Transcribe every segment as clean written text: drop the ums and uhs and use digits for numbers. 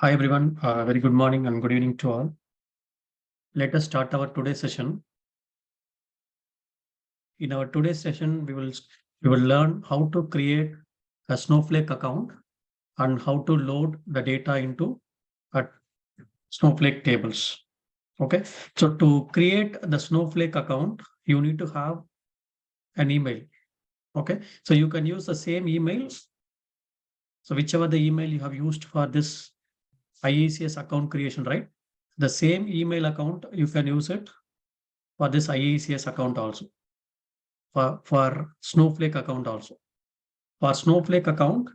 Hi everyone, very good morning and good evening to all. Let us start our today's session. In our today's session, we will learn how to create a Snowflake account and how to load the data into a Snowflake tables. Okay, so to create the Snowflake account, you need to have an email. Okay, so you can use the same email. So whichever the email you have used for this IICS account creation, right? The same email account, you can use it for this IICS account also, for Snowflake account also. For Snowflake account,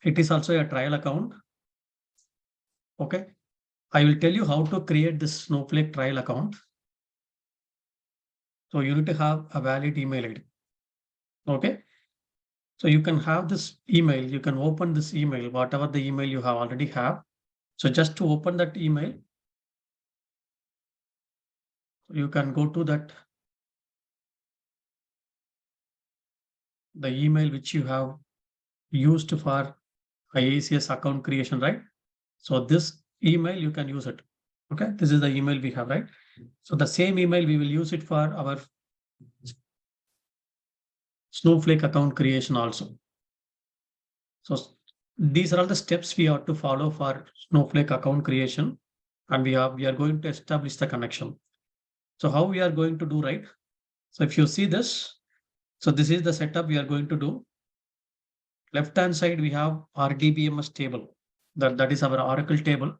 it is also a trial account. Okay. I will tell you how to create this Snowflake trial account. So you need to have a valid email ID. Okay. So you can have this email, you can open this email, whatever the email you have already have. So just to open that email, you can go to that, the email which you have used for IICS account creation, right? So this email, you can use it. Okay. This is the email we have, right? So the same email, we will use it for our Snowflake account creation also. So these are all the steps we have to follow for Snowflake account creation. And we are going to establish the connection. So how we are going to do, right? So if you see this, so this is the setup we are going to do. Left-hand side, we have RDBMS table. That is our Oracle table.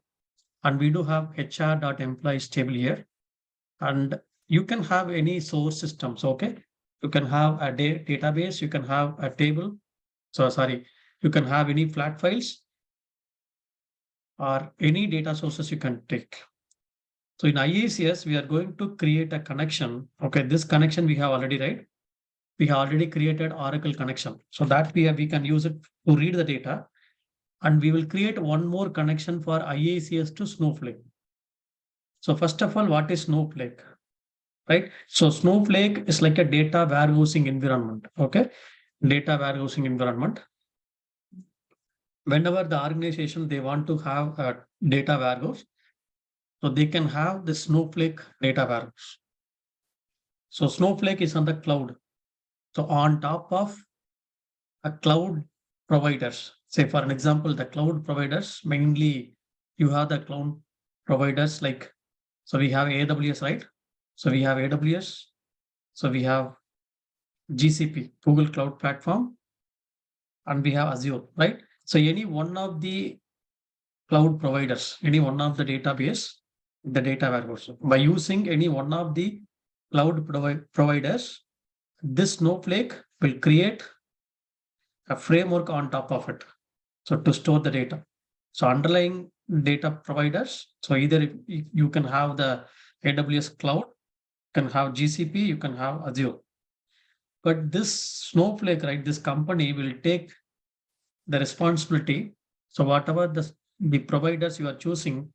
And we do have HR.employees table here. And you can have any source systems, okay? You can have a database, you can have a table. So sorry, you can have any flat files or any data sources you can take. So in IICS, we are going to create a connection. Okay, this connection we have already, right? We have already created Oracle connection. So that we can use it to read the data. And we will create one more connection for IICS to Snowflake. So first of all, what is Snowflake? Right? So Snowflake is like a data warehousing environment. Okay, data warehousing environment. Whenever the organization they want to have a data warehouse, so they can have the Snowflake data warehouse. So Snowflake is on the cloud. So on top of a cloud providers, say for an example, the cloud providers, mainly you have the cloud providers like, so we have AWS, right? So we have AWS. So we have GCP, Google Cloud Platform, and we have Azure, right? So any one of the cloud providers, any one of the database, the data warehouse, by using any one of the cloud providers, this Snowflake will create a framework on top of it. So to store the data. So underlying data providers. So either you can have the AWS cloud, you can have GCP, you can have Azure. But this Snowflake, right, this company will take the responsibility. So whatever the providers you are choosing,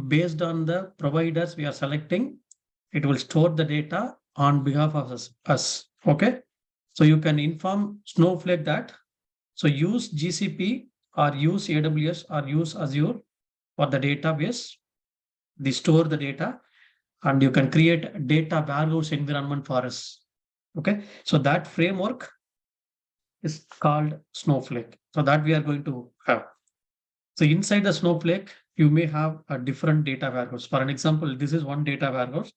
based on the providers we are selecting, it will store the data on behalf of us. Okay. So you can inform Snowflake that, so use GCP or use AWS or use Azure for the database, they store the data, and you can create a data warehouse environment for us. Okay. So that framework is called Snowflake. So that we are going to have. So inside the Snowflake, you may have a different data warehouse. For an example, this is one data warehouse.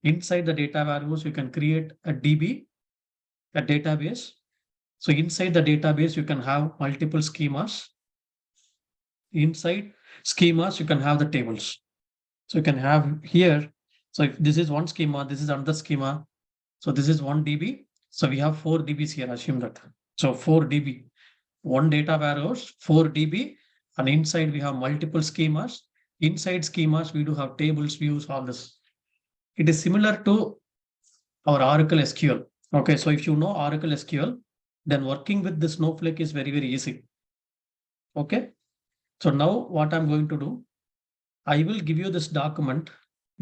Inside the data warehouse, you can create a DB, a database. So inside the database, you can have multiple schemas. Inside schemas, you can have the tables. So you can have here. So if this is one schema, this is another schema. So this is one DB. So we have 4 DBs here, assume that. So 4 DB, one data warehouse, 4 DB, and inside we have multiple schemas. Inside schemas, we do have tables, views, all this. It is similar to our Oracle SQL. Okay, so if you know Oracle SQL, then working with the Snowflake is very, very easy. Okay, so now what I'm going to do, I will give you this document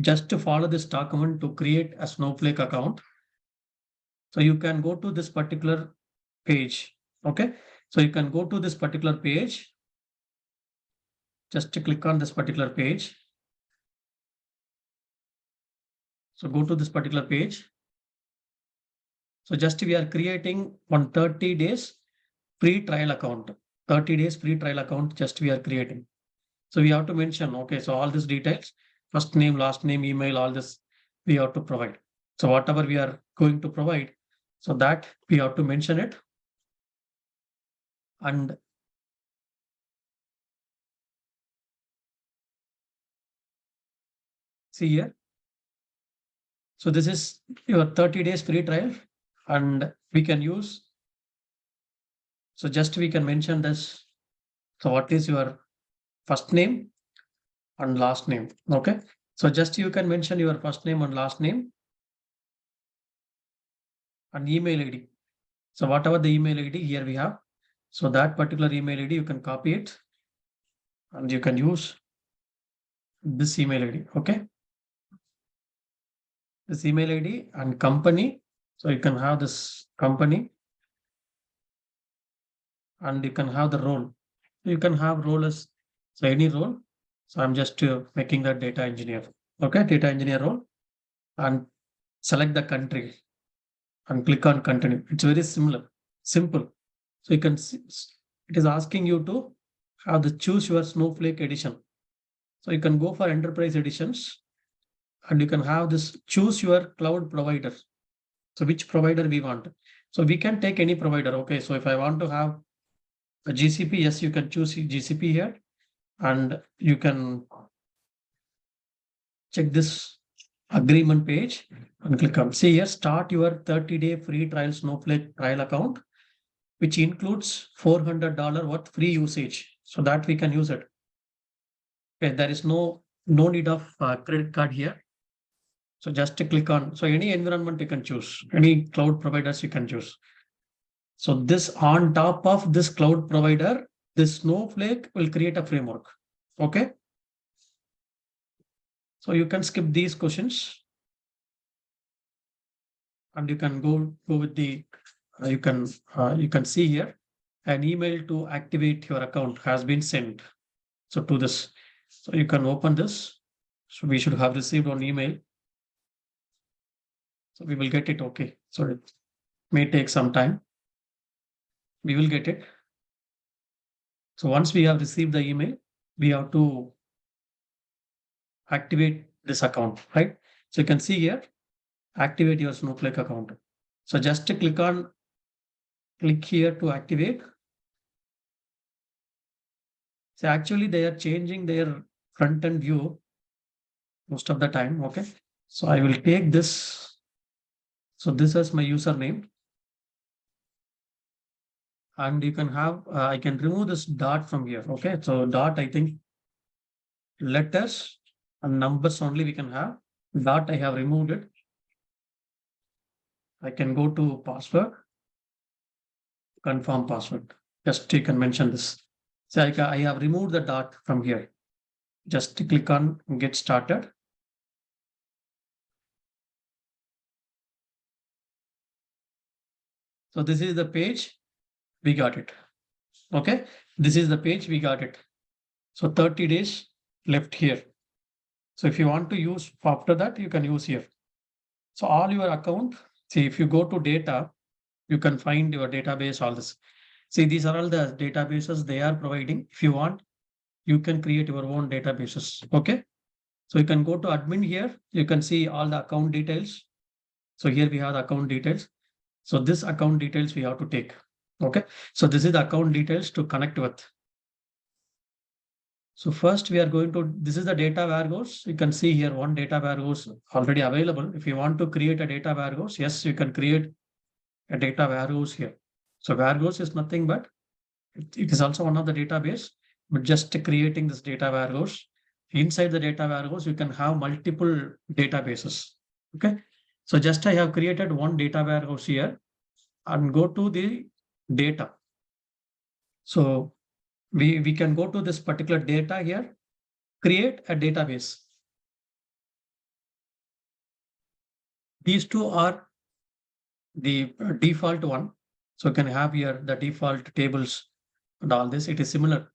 just to follow this document to create a Snowflake account. So you can go to this particular page. Okay, so you can go to this particular page. just to click on this particular page. So go to this particular page. So just we are creating one 30 days free trial account. 30 days free trial account just we are creating. So we have to mention, okay, so all these details, first name, last name, email, all this we have to provide. So whatever we are going to provide, so that we have to mention it. And see here. So this is your 30 days free trial and we can use. So just we can mention this. So what is your first name and last name? Okay. So just you can mention your first name and last name and email ID. So whatever the email ID here we have. So that particular email ID, you can copy it and you can use this email ID. Okay. This email ID and company. So you can have this company and you can have the role. You can have role as so any role. So I'm just making that data engineer. Okay. Data engineer role and select the country and click on continue. It's very similar, simple. So you can see it is asking you to have the choose your Snowflake edition. So you can go for enterprise editions and you can have this choose your cloud provider. So which provider we want. So we can take any provider. Okay. So if I want to have a GCP, yes, you can choose GCP here and you can check this agreement page and click on see here, start your 30-day free trial Snowflake trial account, which includes $400 worth free usage. So that we can use it. Okay, there is no need of credit card here. So just to click on, so any environment you can choose, any cloud providers you can choose. So this on top of this cloud provider, this Snowflake will create a framework. Okay. So you can skip these questions and you can go with the, you can see here an email to activate your account has been sent. So to this, so you can open this. So we should have received one email. So we will get it. Okay. So it may take some time. We will get it. So once we have received the email, we have to activate this account, right? So you can see here, activate your Snowflake account. So just to click here to activate. So actually they are changing their front end view most of the time. Okay. So I will take this. So this is my username. And you can have, I can remove this dot from here. Okay. So dot, I think letters and numbers only we can have. Dot, I have removed it. I can go to password, confirm password. Just you can mention this. So I have removed the dot from here. Just click on get started. So this is the page. We got it. Okay. This is the page. We got it. So 30 days left here. So if you want to use after that, you can use here. So all your account, see if you go to data, you can find your database, all this. See, these are all the databases they are providing. If you want, you can create your own databases. Okay. So you can go to admin here. You can see all the account details. So here we have the account details. So this account details we have to take. Okay. So this is the account details to connect with. So first we are going to, this is the data warehouse. You can see here one data warehouse already available. If you want to create a data warehouse, yes, you can create a data warehouse here. So warehouse is nothing but it is also one of the database, but just creating this data warehouse. Inside the data warehouse, you can have multiple databases. Okay. So just I have created one data warehouse here and go to the data. So we can go to this particular data here, create a database. These two are the default one. So you can have here the default tables and all this. It is similar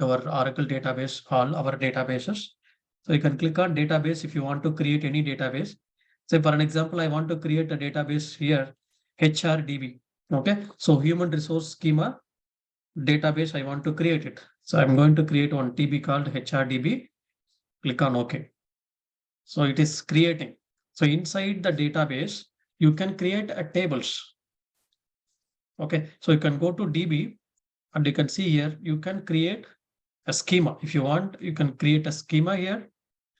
our Oracle database, all our databases. So you can click on database if you want to create any database. Say for an example, I want to create a database here, HRDB. Okay, so human resource schema database, I want to create it. So I'm going to create one TB called HRDB. Click on OK. So it is creating. So inside the database, you can create a tables. Okay, so you can go to DB and you can see here, you can create a schema. If you want, you can create a schema here.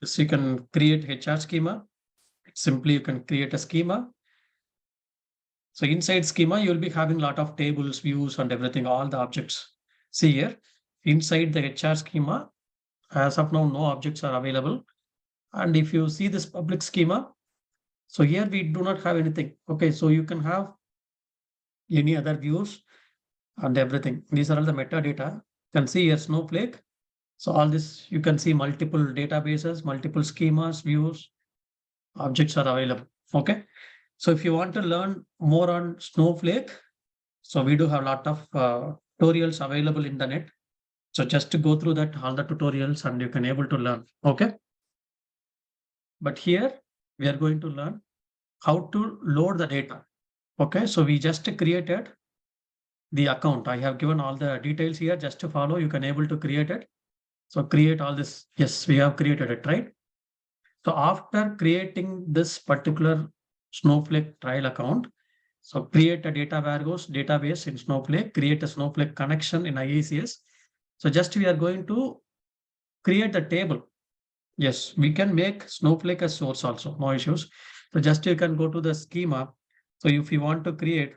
So you can create HR schema. Simply, you can create a schema. So inside schema, you'll be having a lot of tables, views, and everything, all the objects. See here, inside the HR schema, as of now, no objects are available. And if you see this public schema, so here we do not have anything. Okay, so you can have any other views and everything. These are all the metadata. You can see here Snowflake. So all this, you can see multiple databases, multiple schemas, views, objects are available. Okay. So if you want to learn more on Snowflake, so we do have a lot of tutorials available in the net. So just to go through that, all the tutorials, and you can able to learn. Okay. But here we are going to learn how to load the data. Okay. So we just created the account. I have given all the details here just to follow. You can able to create it. So create all this. Yes, we have created it, right? So after creating this particular Snowflake trial account, so create a data warehouse database in Snowflake, create a Snowflake connection in IICS. So just we are going to create the table. Yes, we can make Snowflake as source also, no issues. So just you can go to the schema. So if you want to create,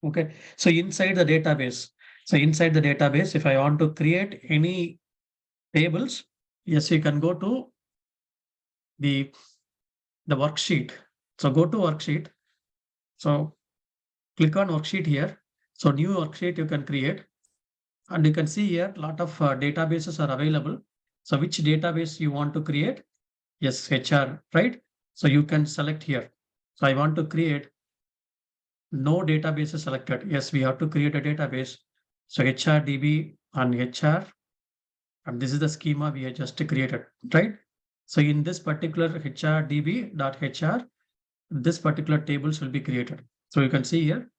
okay, so inside the database, if I want to create any tables, yes, you can go to the worksheet. So go to worksheet. So click on worksheet here. So new worksheet you can create. And you can see here, a lot of databases are available. So which database you want to create? Yes, HR, right? So you can select here. So I want to create no database is selected. Yes, we have to create a database. So HRDB and HR. And this is the schema we have just created, right? So in this particular HRDB.HR, this particular tables will be created. So you can see here,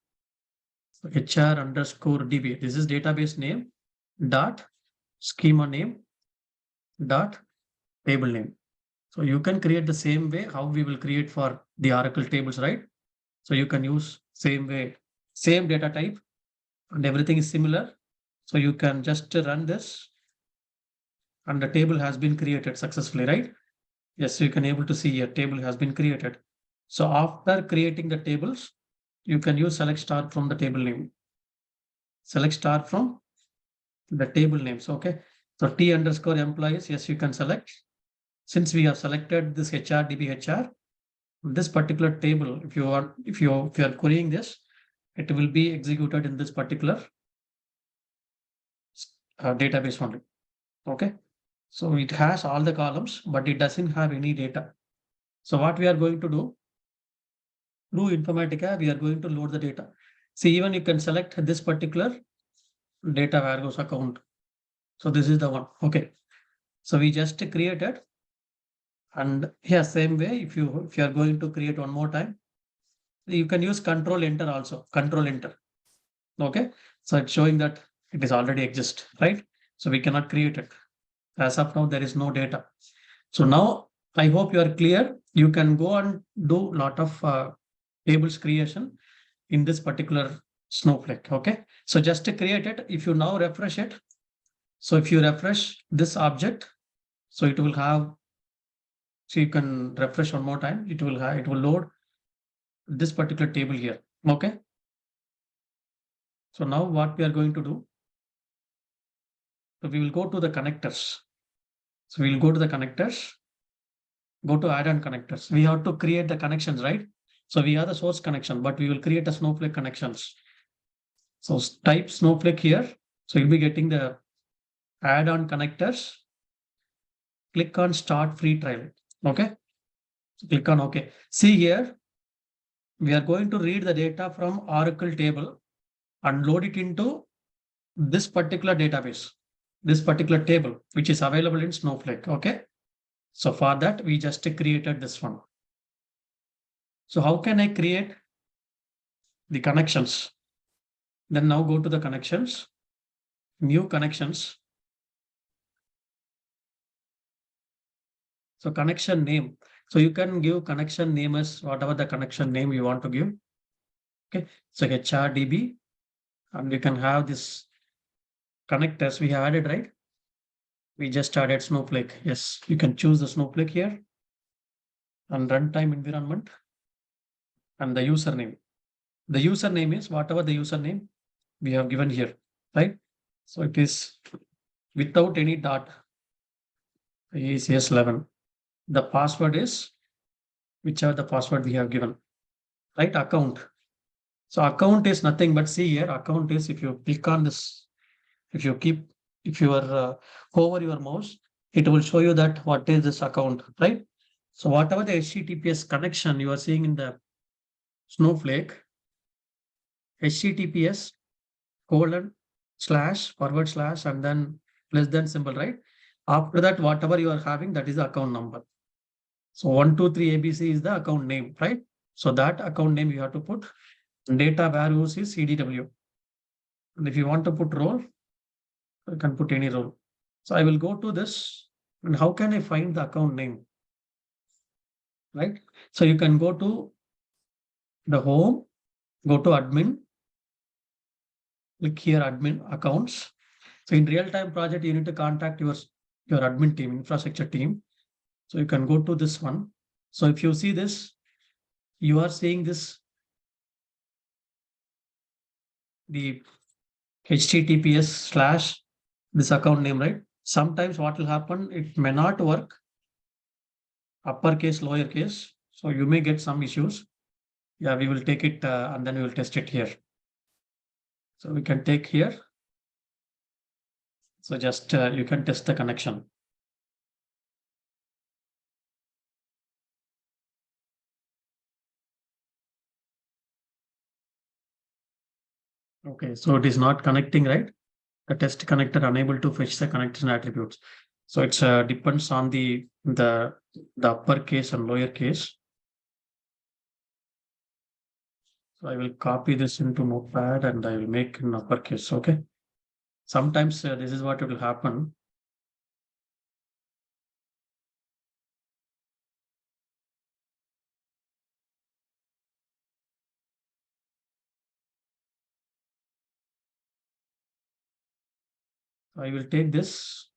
HR underscore DB. This is database name dot schema name dot table name. So you can create the same way how we will create for the Oracle tables, right? So you can use same way, same data type, and everything is similar. So you can just run this and the table has been created successfully, right? Yes, you can able to see a table has been created. So after creating the tables, you can use select star from the table name. Select star from the table names. Okay. So T underscore employees. Yes, you can select. Since we have selected this HRDB HR, this particular table, if you are querying this, it will be executed in this particular database only. Okay. So it has all the columns, but it doesn't have any data. So what we are going to do, through Informatica, we are going to load the data. See, even you can select this particular data warehouse account. So this is the one. Okay. So we just created. And here, same way, if you are going to create one more time, you can use Control Enter also. Control Enter. Okay. So it's showing that it is already exist, right? So we cannot create it. As of now, there is no data. So now I hope you are clear. You can go and do a lot of tables creation in this particular Snowflake. Okay. So just to create it, if you now refresh it, so if you refresh this object, so it will have, so you can refresh one more time, it will load this particular table here. Okay. So now what we are going to do, so we will go to the connectors. So we'll go to the connectors, go to add-on connectors. We have to create the connections, right? So we have the source connection, but we will create a Snowflake connections. So type Snowflake here. So you'll be getting the add-on connectors. Click on start free trial. Okay. So click on OK. See here, we are going to read the data from Oracle table and load it into this particular database. this particular table, which is available in Snowflake. Okay. So for that, we just created this one. So how can I create the connections? Then now go to the connections, new connections. So connection name. So you can give connection name as whatever the connection name you want to give. Okay. So HRDB, and you can have this connectors we have added, right? We just added Snowflake. Yes, you can choose the Snowflake here and runtime environment and the username. The username is whatever the username we have given here, right? So it is without any dot, IICS 11. The password is whichever the password we have given, right? Account. So account is nothing but, see here, account is, if you click on this, if you hover your mouse, it will show you that what is this account, right? So whatever the HTTPS connection you are seeing in the Snowflake, HTTPS : / and then less than symbol, right? After that, whatever you are having, that is the account number. So 123 ABC is the account name, right? So that account name you have to put. Data values is CDW. And if you want to put role, you can put any role. So I will go to this. And how can I find the account name? Right? So you can go to the home, go to admin, click here admin accounts. So in real-time project, you need to contact your admin team, infrastructure team. So you can go to this one. So if you see this, you are seeing this, the HTTPS / this account name, right? Sometimes what will happen, it may not work, uppercase, lowercase. So you may get some issues. Yeah, we will take it and then we will test it here. So we can take here. So just you can test the connection. Okay, so it is not connecting, right? The test connector unable to fetch the connection attributes. So it's depends on the uppercase and lowercase. So I will copy this into Notepad and I will make in uppercase. Okay. Sometimes this is what it will happen. I will take this.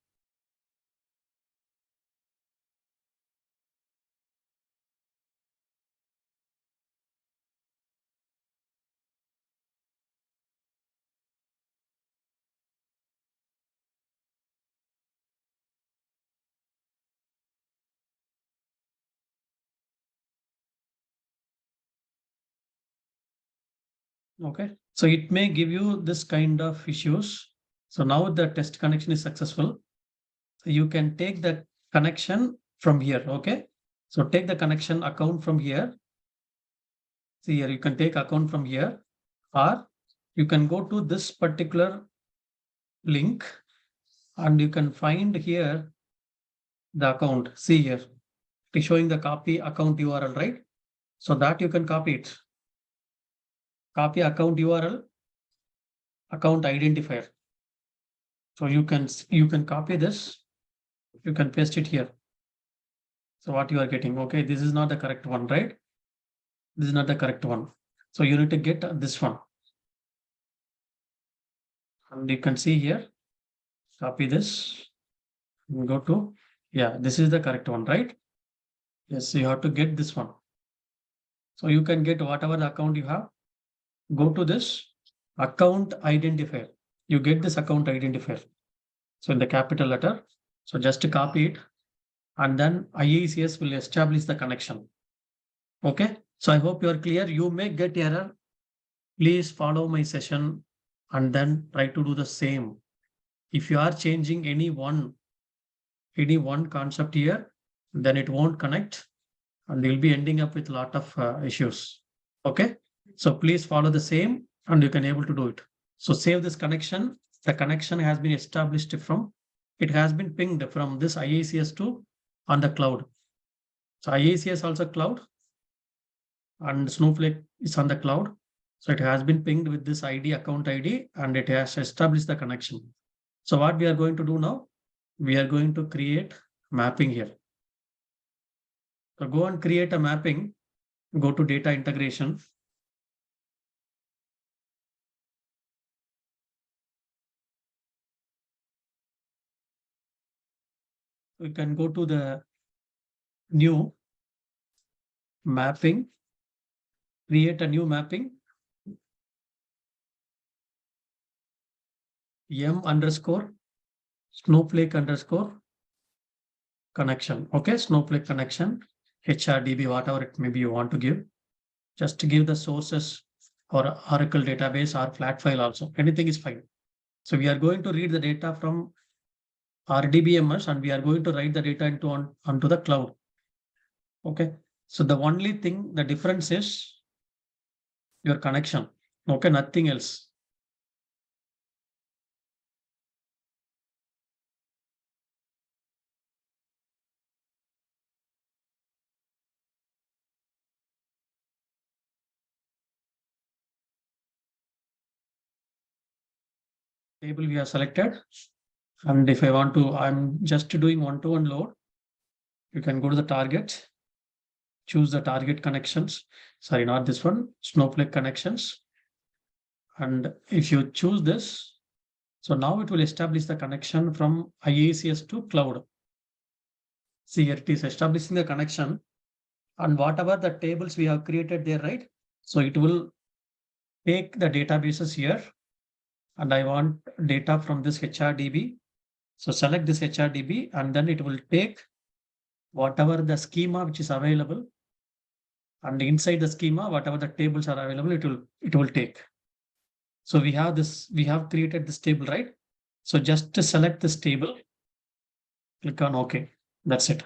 Okay. So it may give you this kind of issues. So now the test connection is successful. So you can take the connection from here. Okay. So take the connection account from here. See here, you can take account from here, or you can go to this particular link and you can find here the account. See here, it is showing the copy account URL, right? So that you can copy it. Copy account URL, account identifier. So you can copy this, you can paste it here. So what you are getting, okay, this is not the correct one, right? This is not the correct one. So you need to get this one. And you can see here, copy this, and go to, yeah, this is the correct one, right? Yes, you have to get this one. So you can get whatever the account you have, go to this account identifier. You get this account identifier. So in the capital letter, so just copy it and then IICS will establish the connection. Okay. So I hope you are clear. You may get error. Please follow my session and then try to do the same. If you are changing any one concept here, then it won't connect and you'll be ending up with a lot of issues. Okay. So please follow the same and you can able to do it. So save this connection. The connection has been established from it has been pinged from this IICS to on the cloud. So IICS also cloud and Snowflake is on the cloud. So it has been pinged with this ID, account ID, and it has established the connection. So what we are going to do now, we are going to create mapping here. So go and create a mapping, go to data integration. We can go to the new mapping, create a new mapping, m_snowflake _ connection. Okay, Snowflake connection, HRDB, whatever it may be you want to give. Just to give the sources or Oracle database or flat file also. Anything is fine. So we are going to read the data from RDBMS and we are going to write the data onto the cloud. Okay. So the only thing, the difference is your connection. Okay, nothing else. Table we have selected. And if I want to, I'm just doing one-to-one load. You can go to the target, choose the target connections. Sorry, not this one, Snowflake connections. And if you choose this, so now it will establish the connection from IICS to cloud. See, here it is establishing the connection and whatever the tables we have created there, right? So it will take the databases here and I want data from this HRDB. So select this HRDB and then it will take whatever the schema which is available, and inside the schema, whatever the tables are available, it will take. So we have created this table, right? So just to select this table, click on OK. That's it.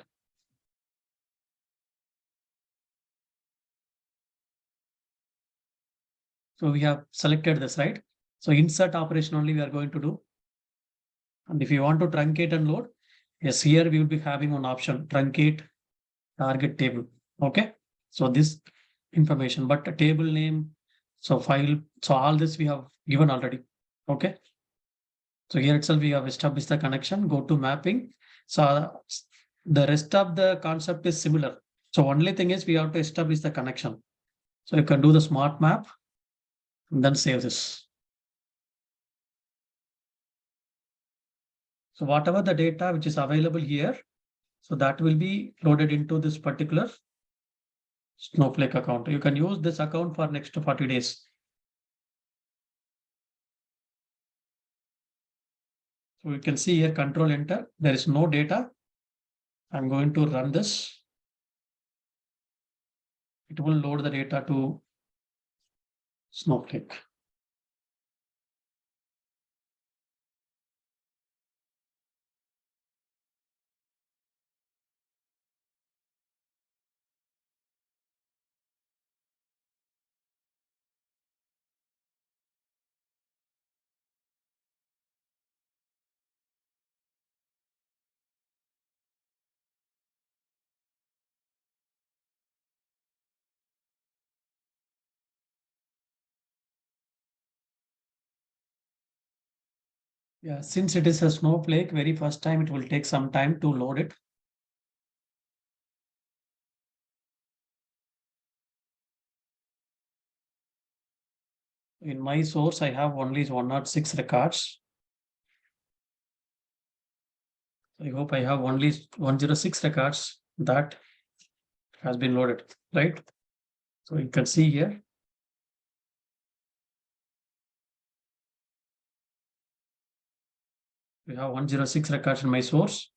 So we have selected this, right? So insert operation only we are going to do. And if you want to truncate and load, yes, here we will be having one option, truncate target table. Okay. So this information, but a table name, so file, so all this we have given already. Okay. So here itself we have established the connection, go to mapping. So the rest of the concept is similar. So only thing is we have to establish the connection. So you can do the smart map and then save this. So whatever the data which is available here, so that will be loaded into this particular Snowflake account. You can use this account for next 40 days. So you can see here, control enter, there is no data. I'm going to run this. It will load the data to Snowflake. Yeah, since it is a Snowflake, very first time, it will take some time to load it. In my source, I have only 106 records. I hope I have only 106 records that has been loaded, right? So you can see here. We have 106 records in my source.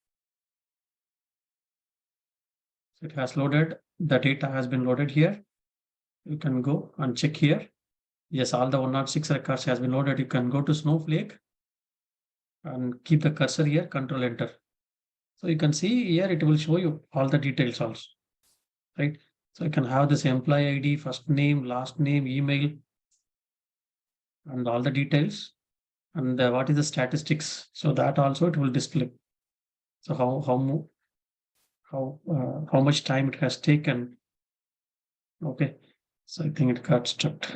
So it has loaded. The data has been loaded here. You can go and check here. Yes, all the 106 records has been loaded. You can go to Snowflake and keep the cursor here, control enter. So you can see here, it will show you all the details also, right? So you can have this employee ID, first name, last name, email, and all the details. And what is the statistics? So that also it will display. So how much time it has taken. Okay, so I think it got stuck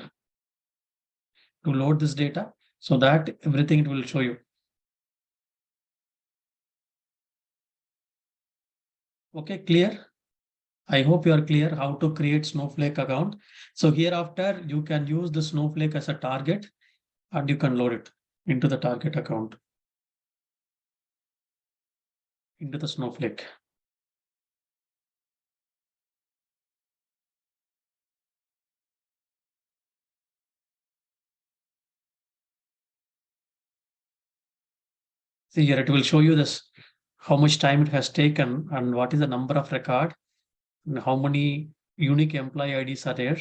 to load this data, so that everything it will show you. Okay, clear? I hope you are clear how to create Snowflake account. So hereafter, you can use the Snowflake as a target and you can load it into the target account, into the Snowflake. See here, it will show you this, how much time it has taken and what is the number of record and how many unique employee IDs are there,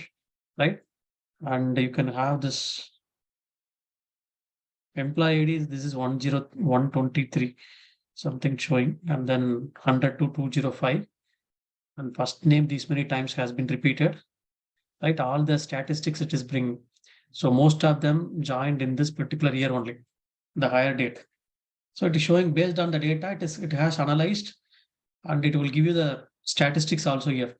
right? And you can have this employee IDs. This is 123, something showing, and then 100 to 205. And first name these many times has been repeated, right? All the statistics it is bringing. So most of them joined in this particular year only, the higher date. So it is showing based on the data, it has analyzed and it will give you the statistics also here.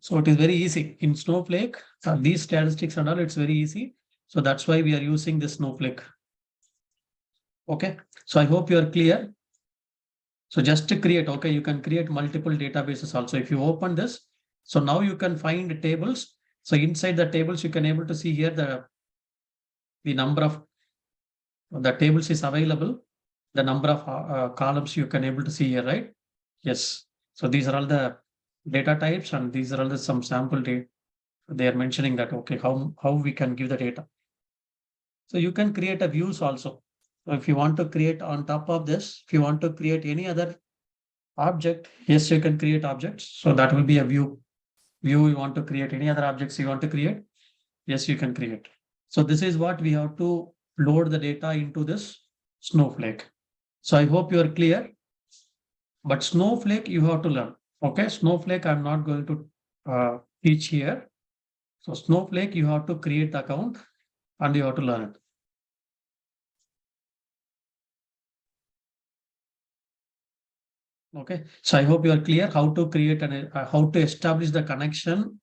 So it is very easy in Snowflake. These statistics and all, it's very easy. So that's why we are using this Snowflake. Okay. So I hope you are clear. So just to create, okay, you can create multiple databases also. If you open this, so now you can find tables. So inside the tables, you can able to see here the number of the tables is available. The number of columns you can able to see here, right? Yes. So these are all the data types, and these are all the some sample data. They are mentioning that, okay, how we can give the data. So you can create a views also. So if you want to create on top of this, if you want to create any other object, yes, you can create objects. So that will be a view. View you want to create any other objects you want to create. Yes, you can create. So this is what we have to load the data into this Snowflake. So I hope you are clear. But Snowflake you have to learn. Okay, Snowflake I'm not going to teach here. So Snowflake you have to create the account and you have to learn it. Okay, so I hope you are clear how to create and how to establish the connection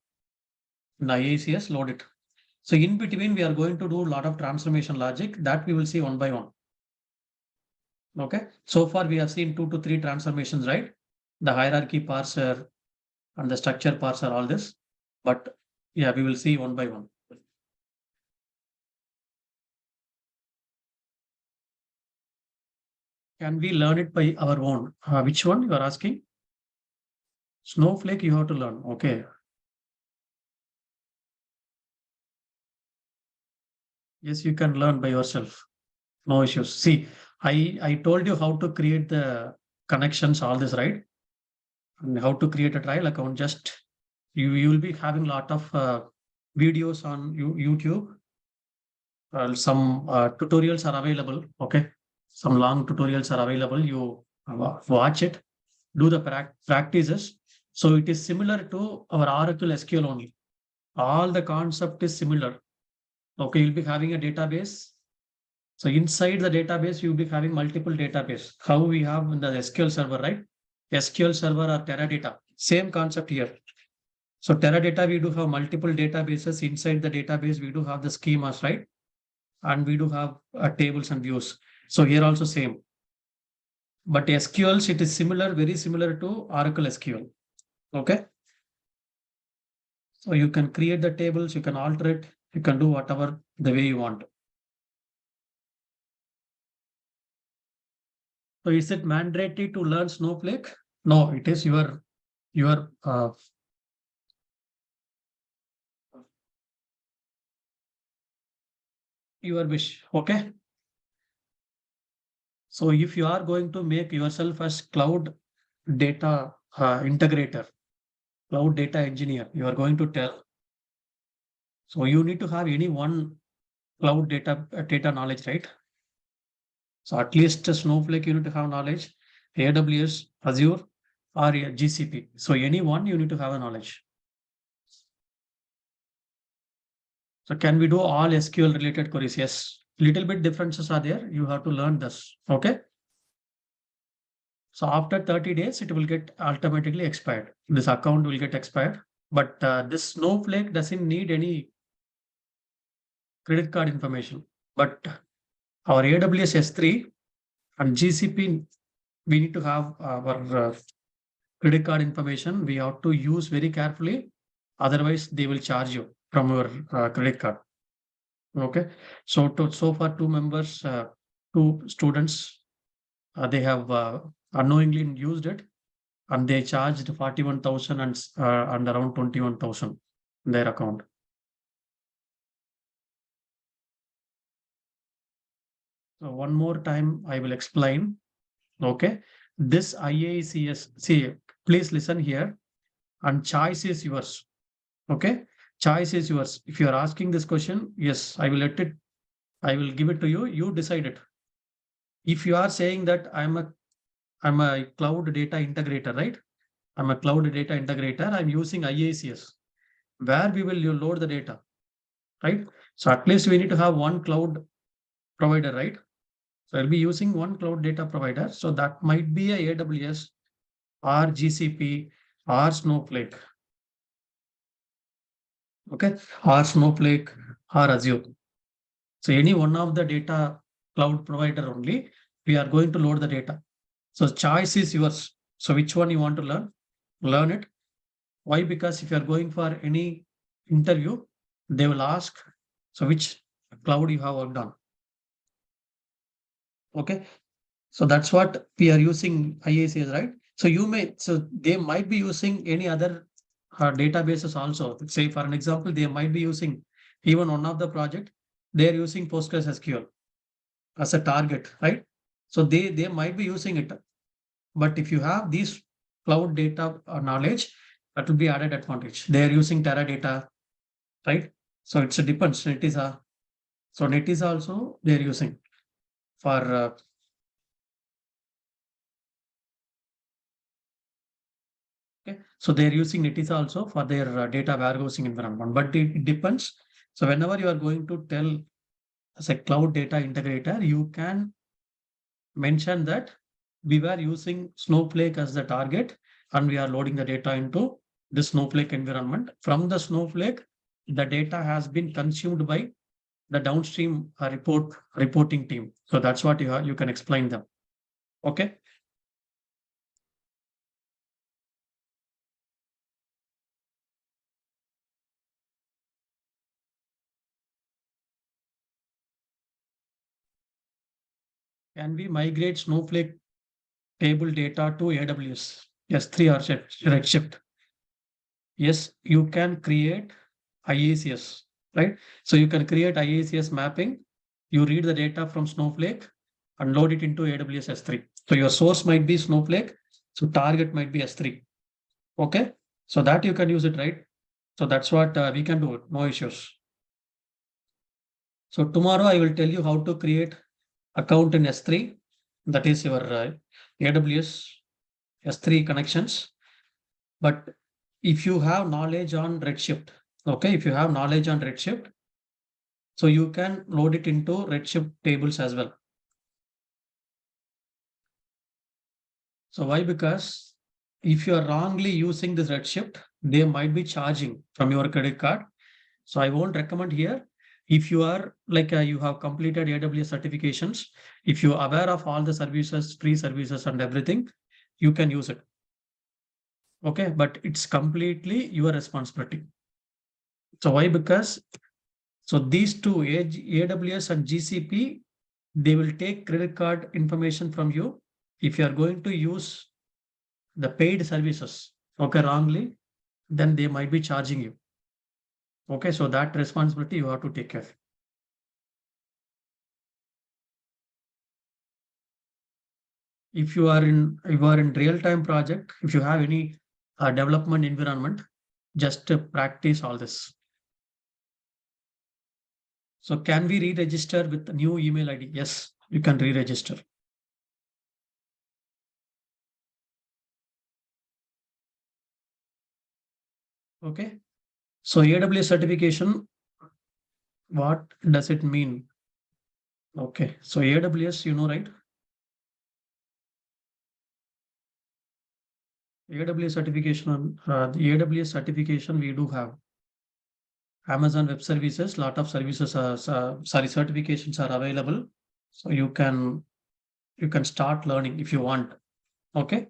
in IICS, load it. So in between, we are going to do a lot of transformation logic that we will see one by one. Okay, so far we have seen 2 to 3 transformations, right? The hierarchy parser and the structure parser, all this. But yeah, we will see one by one. Can we learn it by our own? Which one you are asking? Snowflake, you have to learn. Okay. Yes, you can learn by yourself. No issues. See, I told you how to create the connections, all this, right? And how to create a trial account. Just you will be having a lot of videos on YouTube. Some tutorials are available. Okay, some long tutorials are available. You watch it, do the practices. So it is similar to our Oracle SQL only. All the concept is similar. Okay, you'll be having a database. So inside the database, you'll be having multiple database. How we have in the SQL server, right? SQL server or Teradata. Same concept here. So Teradata, we do have multiple databases. Inside the database, we do have the schemas, right? And we do have tables and views. So here also same. But SQLs, it is similar, very similar to Oracle SQL. Okay. So you can create the tables, you can alter it, you can do whatever the way you want. So is it mandatory to learn Snowflake? No, it is your wish. Okay. So if you are going to make yourself as cloud data integrator, cloud data engineer, you are going to tell. So you need to have any one cloud data knowledge, right? So at least Snowflake you need to have knowledge, AWS, Azure, or GCP. So any one you need to have a knowledge. So can we do all SQL related queries? Yes. Little bit differences are there. You have to learn this. Okay. So after 30 days, it will get automatically expired. This account will get expired. But this Snowflake doesn't need any credit card information. But our AWS S3 and GCP, we need to have our credit card information. We have to use very carefully. Otherwise, they will charge you from your credit card. Okay. So far, two members, two students, they have unknowingly used it, and they charged 41,000 and around 21,000 in their account. So one more time, I will explain. Okay. This IICS, see, please listen here, and choice is yours. Okay. Choice is yours. If you are asking this question, yes, I will give it to you. You decide it. If you are saying that I'm a cloud data integrator, right? I'm a cloud data integrator. I'm using IICS. Where we will you load the data, right? So at least we need to have one cloud provider, right? So I'll be using one cloud data provider. So that might be a AWS or GCP or Snowflake. Okay, or Snowflake or Azure. So any one of the data cloud provider only, we are going to load the data. So choice is yours. So which one you want to learn? Learn it. Why? Because if you are going for any interview, they will ask, so which cloud you have worked on. Okay. So that's what we are using IICS, right? So they might be using any other databases also. Say for an example, they might be using even one of the project, they are using PostgreSQL as a target, right? So they might be using it. But if you have these cloud data knowledge, that will be added advantage. They are using Teradata, right? So it depends. Netisa. So Netisa also they are using for okay. So they're using Netisa also for their data warehousing environment, but it depends. So whenever you are going to tell as a cloud data integrator, you can mention that we were using Snowflake as the target and we are loading the data into the Snowflake environment. From the Snowflake, the data has been consumed by the downstream reporting team. So that's what you can explain them. Okay. Can we migrate Snowflake table data to AWS S3 or Redshift? Yes, you can create IICS, right? So you can create IICS mapping. You read the data from Snowflake and load it into AWS S3. So your source might be Snowflake. So target might be S3. Okay. So that you can use it, right? So that's what we can do. No issues. So tomorrow I will tell you how to create account in S3. That is your AWS S3 connections. But if you have knowledge on Redshift, okay, if you have knowledge on Redshift, so you can load it into Redshift tables as well. So why? Because if you are wrongly using this Redshift, they might be charging from your credit card. So I won't recommend here. If you are like you have completed AWS certifications, if you are aware of all the services, free services and everything, you can use it. Okay, but it's completely your responsibility. So why? Because so these two, AWS and GCP, they will take credit card information from you. If you are going to use the paid services, okay, wrongly, then they might be charging you. Okay, so that responsibility you have to take care. If you are in real-time project, if you have any development environment, just practice all this. So can we re-register with the new email ID? Yes, you can re-register. Okay. So AWS certification, what does it mean? Okay. So AWS, you know, right? AWS certification, the AWS certification we do have. Amazon Web Services, lot of services are, certifications are available. So you can start learning if you want. Okay.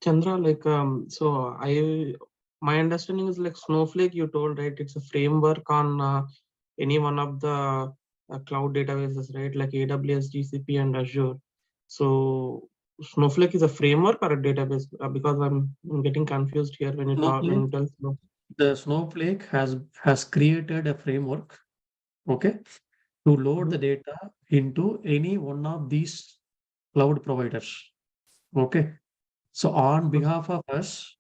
Chandra, my understanding is like Snowflake, you told, right? It's a framework on any one of the cloud databases, right? Like AWS, GCP, and Azure. So Snowflake is a framework or a database? Because I'm getting confused here when you talk. When you tell Snowflake. The Snowflake has created a framework, okay, to load the data into any one of these cloud providers. Okay. So on behalf of us,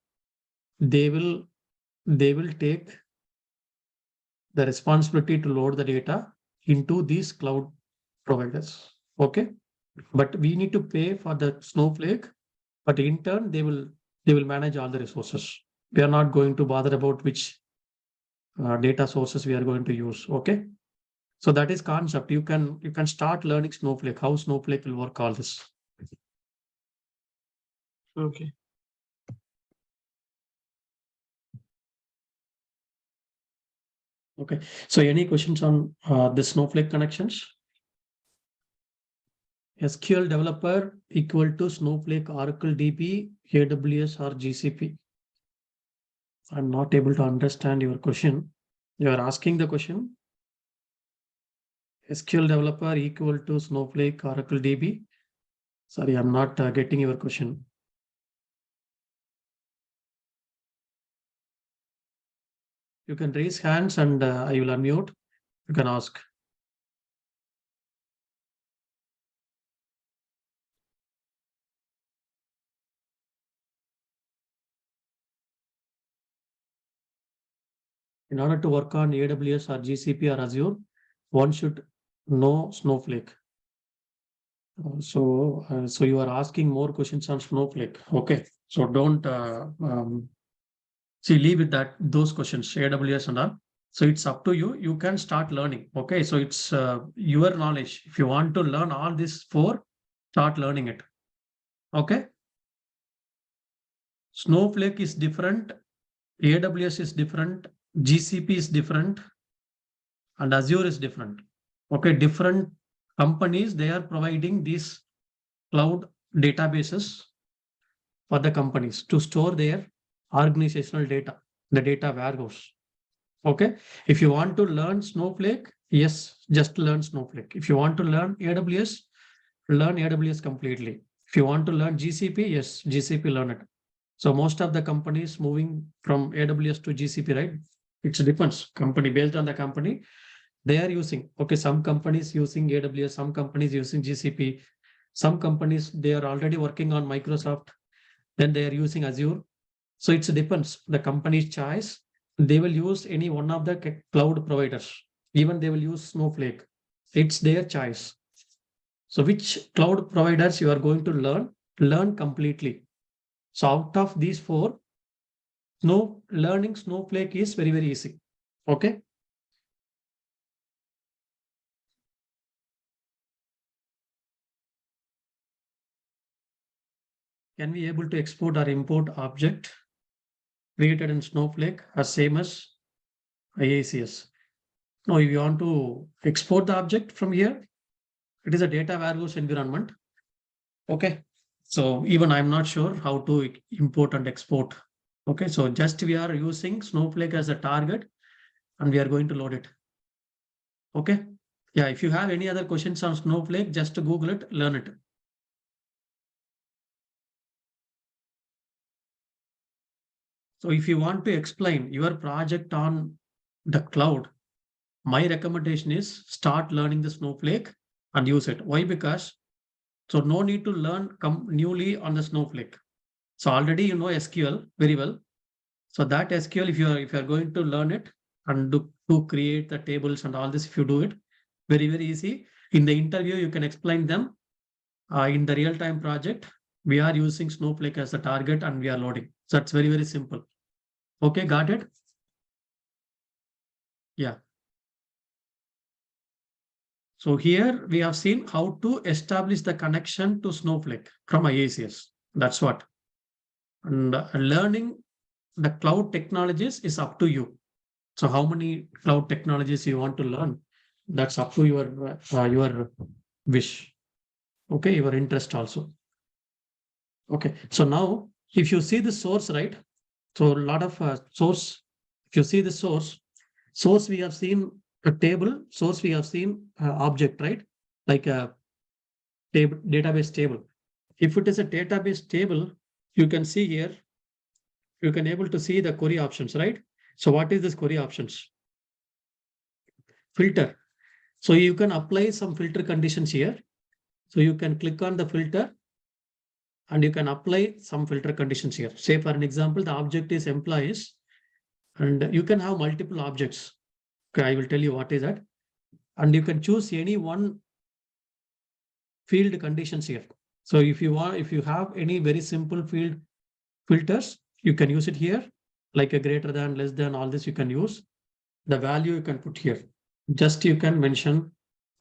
they will take the responsibility to load the data into these cloud providers. Okay. But we need to pay for the Snowflake, but in turn, they will manage all the resources. We are not going to bother about which data sources we are going to use. Okay. So that is concept. You can start learning Snowflake, how Snowflake will work all this. Okay. Okay. So any questions on the Snowflake connections? SQL developer equal to Snowflake, Oracle DB, AWS or GCP. I'm not able to understand your question. You are asking the question. SQL developer equal to Snowflake, Oracle DB. Sorry, I'm not getting your question. You can raise hands and I will unmute. You can ask. In order to work on AWS or GCP or Azure, one should know Snowflake. So you are asking more questions on Snowflake. Okay. So don't leave with that those questions, AWS and all. So it's up to you. You can start learning. Okay. So it's your knowledge. If you want to learn all this start learning it. Okay. Snowflake is different. AWS is different. GCP is different. And Azure is different. Okay. Different companies, they are providing these cloud databases for the companies to store their organizational data, the data warehouse. Okay. If you want to learn Snowflake, yes, just learn Snowflake. If you want to learn AWS, learn AWS completely. If you want to learn GCP, yes, GCP, learn it. So most of the companies moving from AWS to GCP, right? It depends. Company based on the company, they are using. Okay, some companies using AWS, some companies using GCP, some companies they are already working on Microsoft, then they are using Azure. So it depends. The company's choice. They will use any one of the cloud providers. Even they will use Snowflake. It's their choice. So which cloud providers you are going to learn completely. So out of these four, learning Snowflake is very, very easy. Okay. Can we able to export or import object created in Snowflake as same as IICS? No, if you want to export the object from here, it is a data warehouse environment. Okay. So even I'm not sure how to import and export. Okay. So just we are using Snowflake as a target and we are going to load it. Okay. Yeah. If you have any other questions on Snowflake, just Google it, learn it. So if you want to explain your project on the cloud, my recommendation is start learning the Snowflake and use it. Why? Because so no need to learn newly on the Snowflake. So already you know SQL very well. So that SQL, if you are going to learn it and to create the tables and all this, if you do it, very, very easy. In the interview, you can explain them. In the real-time project, we are using Snowflake as a target and we are loading. So it's very, very simple. Okay, got it? Yeah. So here we have seen how to establish the connection to Snowflake from IICS. That's what. And learning the cloud technologies is up to you. So how many cloud technologies you want to learn? That's up to your wish. Okay, your interest also. Okay, so now if you see the source, right? So a lot of source. If you see the source we have seen a table. Source we have seen object, right? Like a table, database table. If it is a database table, you can see here. You can able to see the query options, right? So what is this query options? Filter. So you can apply some filter conditions here. So you can click on the filter and you can apply some filter conditions here. Say for an example, the object is employees and you can have multiple objects. Okay, I will tell you what is that. And you can choose any one field conditions here. So if you have any very simple field filters, you can use it here, like a greater than, less than, all this you can use. The value you can put here. Just you can mention.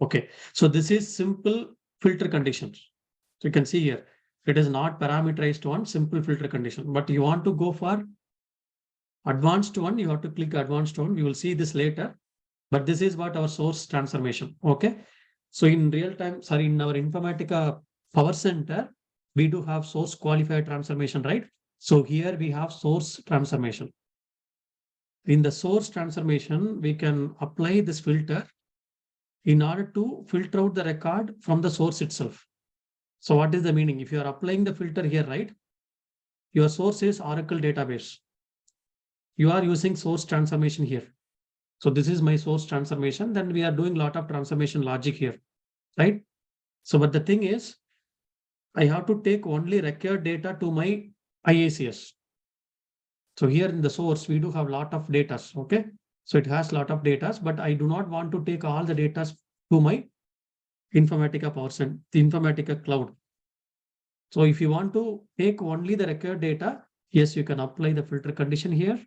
Okay, so this is simple filter conditions. So you can see here, it is not parameterized one, simple filter condition. But you want to go for advanced one, you have to click advanced one. We will see this later. But this is what our source transformation. Okay. So in real time, sorry, in our Informatica PowerCenter, we do have source qualified transformation, right? So here we have source transformation. In the source transformation, we can apply this filter in order to filter out the record from the source itself. So what is the meaning? If you are applying the filter here, right? Your source is Oracle database. You are using source transformation here. So this is my source transformation. Then we are doing a lot of transformation logic here, right? So, but the thing is, I have to take only required data to my IICS. So here in the source, we do have a lot of data. Okay. So it has a lot of data, but I do not want to take all the data to my Informatica PowerCenter, the Informatica Cloud. So if you want to take only the required data, yes, you can apply the filter condition here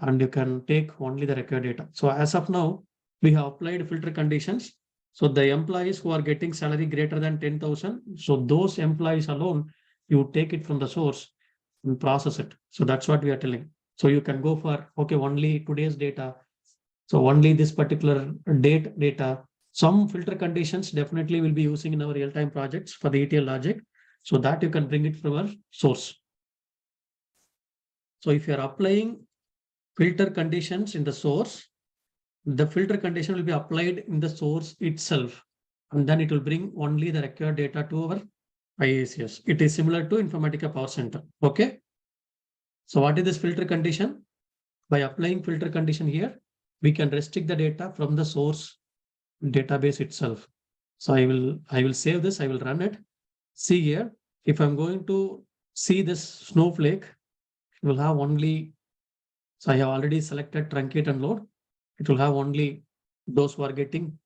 and you can take only the required data. So as of now, we have applied filter conditions. So the employees who are getting salary greater than 10,000, so those employees alone, you take it from the source and process it. So that's what we are telling. So you can go for, okay, only today's data. So only this particular date data. Some filter conditions definitely will be using in our real-time projects for the ETL logic. So that you can bring it from our source. So if you're applying filter conditions in the source, the filter condition will be applied in the source itself. And then it will bring only the required data to our IICS. It is similar to Informatica PowerCenter. Okay. So what is this filter condition? By applying filter condition here, we can restrict the data from the source database itself. So I will save this. I will run it. See here, if I'm going to see this Snowflake, it will have only, so I have already selected truncate and load. It will have only those who are getting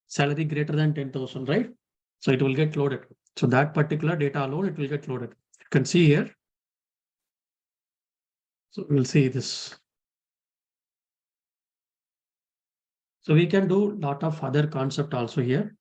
salary greater than 10,000, right? So it will get loaded. So that particular data alone, it will get loaded. You can see here. So we'll see this. So we can do a lot of other concept also here.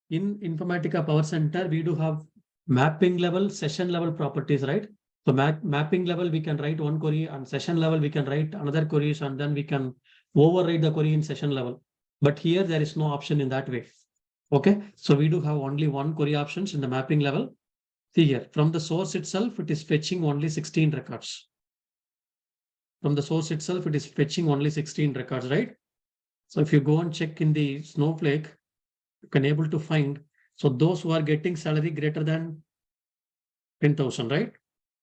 In Informatica PowerCenter, we do have mapping level, session level properties, right? So mapping level, we can write one query, and session level, we can write another queries, and then we can override the query in session level. But here there is no option in that way. Okay, so we do have only one query options in the mapping level. See here, from the source itself, it is fetching only 16 records. From the source itself, it is fetching only 16 records, right? So if you go and check in the Snowflake, you can able to find, so those who are getting salary greater than 10,000, right?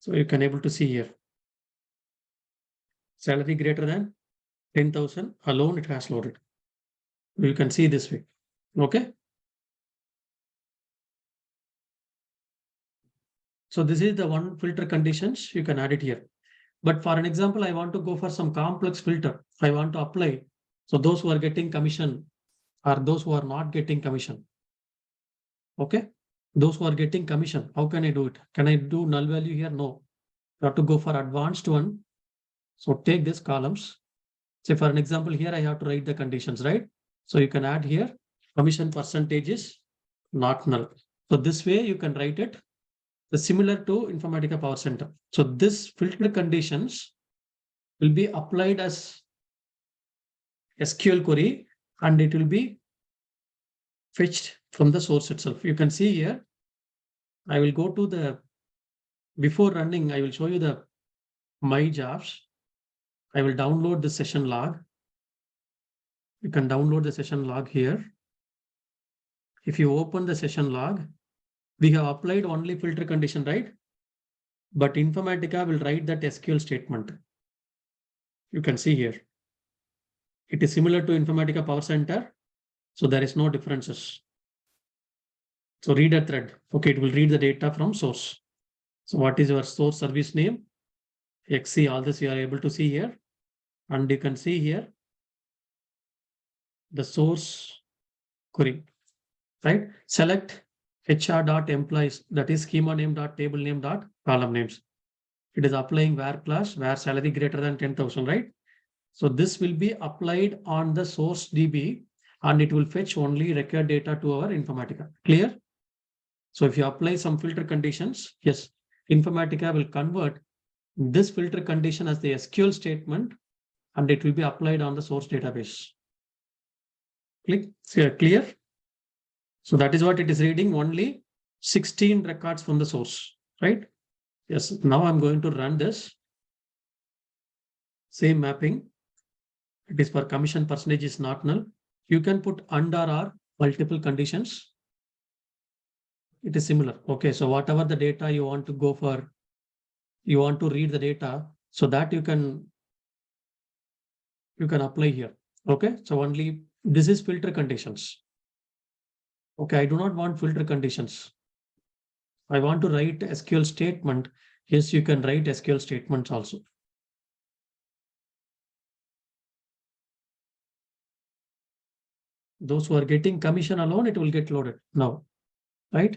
So you can able to see here, salary greater than 10,000 alone, it has loaded. You can see this way. Okay. So this is the one filter conditions, you can add it here. But for an example, I want to go for some complex filter. I want to apply. So those who are getting commission or those who are not getting commission. Okay. Those who are getting commission, how can I do it? Can I do null value here? No. You have to go for advanced one. So take these columns. Say for an example, here I have to write the conditions, right? So you can add here commission percentage is not null. So this way you can write it similar to Informatica PowerCenter. So this filter conditions will be applied as SQL query and it will be fetched from the source itself. You can see here, I will go to the, before running, I will show you the my jobs. I will download the session log. You can download the session log here. If you open the session log, we have applied only filter condition, right? But Informatica will write that SQL statement. You can see here. It is similar to Informatica PowerCenter, so there is no differences. So reader thread, okay, it will read the data from source. So what is your source service name? XC, all this you are able to see here. And you can see here the source query, right? Select HR.employees, that is schema name dot table name dot column names. It is applying where class, where salary greater than 10,000, right? So this will be applied on the source DB and it will fetch only record data to our Informatica. Clear? So if you apply some filter conditions, yes, Informatica will convert this filter condition as the SQL statement and it will be applied on the source database. Click, clear? So that is what it is reading, only 16 records from the source, right? Yes, now I'm going to run this. Same mapping. It is for commission percentage is not null. You can put under or multiple conditions. It is similar. Okay, so whatever the data you want to go for, you want to read the data, so that you can apply here. Okay, so only this is filter conditions. Okay, I do not want filter conditions. I want to write SQL statement. Yes, you can write SQL statements also. Those who are getting commission alone, it will get loaded now, right?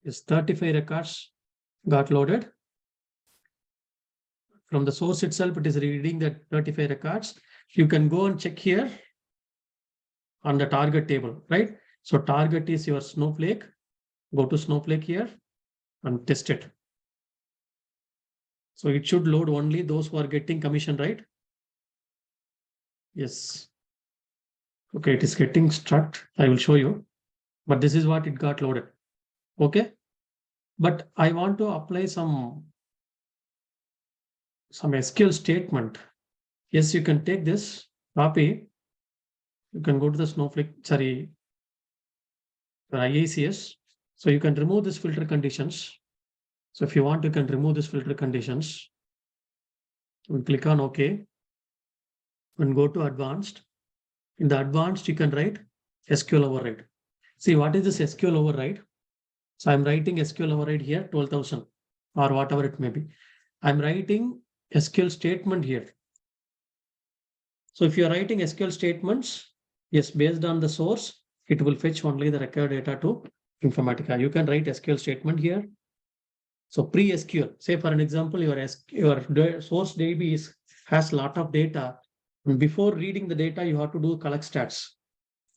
Yes, 35 records got loaded. From the source itself, it is reading that 35 records. You can go and check here on the target table, right? So target is your Snowflake. Go to Snowflake here and test it. So it should load only those who are getting commission, right? Yes. Okay, it is getting struct. I will show you. But this is what it got loaded. Okay. But I want to apply some SQL statement. Yes, you can take this, copy. You can go to the Snowflake, sorry, IICS. So you can remove this filter conditions. So if you want, you can remove this filter conditions. We'll click on OK and go to advanced. In the advanced, you can write SQL override. See, what is this SQL override? So I'm writing SQL override here, 12,000 or whatever it may be. I'm writing SQL statement here. So if you're writing SQL statements, yes, based on the source, it will fetch only the record data to Informatica. You can write SQL statement here. So pre-SQL, say for an example, your source DB has a lot of data. And before reading the data, you have to do collect stats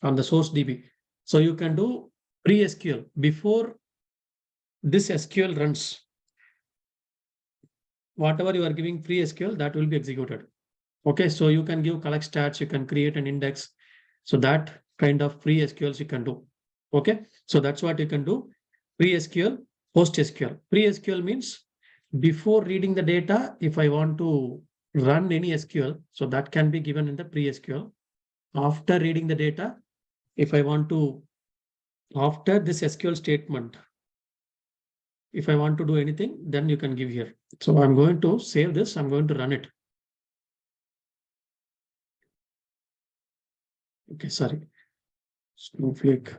on the source DB. So you can do pre-SQL before this SQL runs. Whatever you are giving pre-SQL, that will be executed. Okay, so you can give collect stats, you can create an index. So that kind of pre-SQLs you can do. Okay, so that's what you can do. Pre-SQL, post-SQL. Pre-SQL means before reading the data, if I want to run any SQL, so that can be given in the pre-SQL. After reading the data, if I want to, after this SQL statement, if I want to do anything, then you can give here. So I'm going to save this, I'm going to run it. Okay, sorry. Snowflake.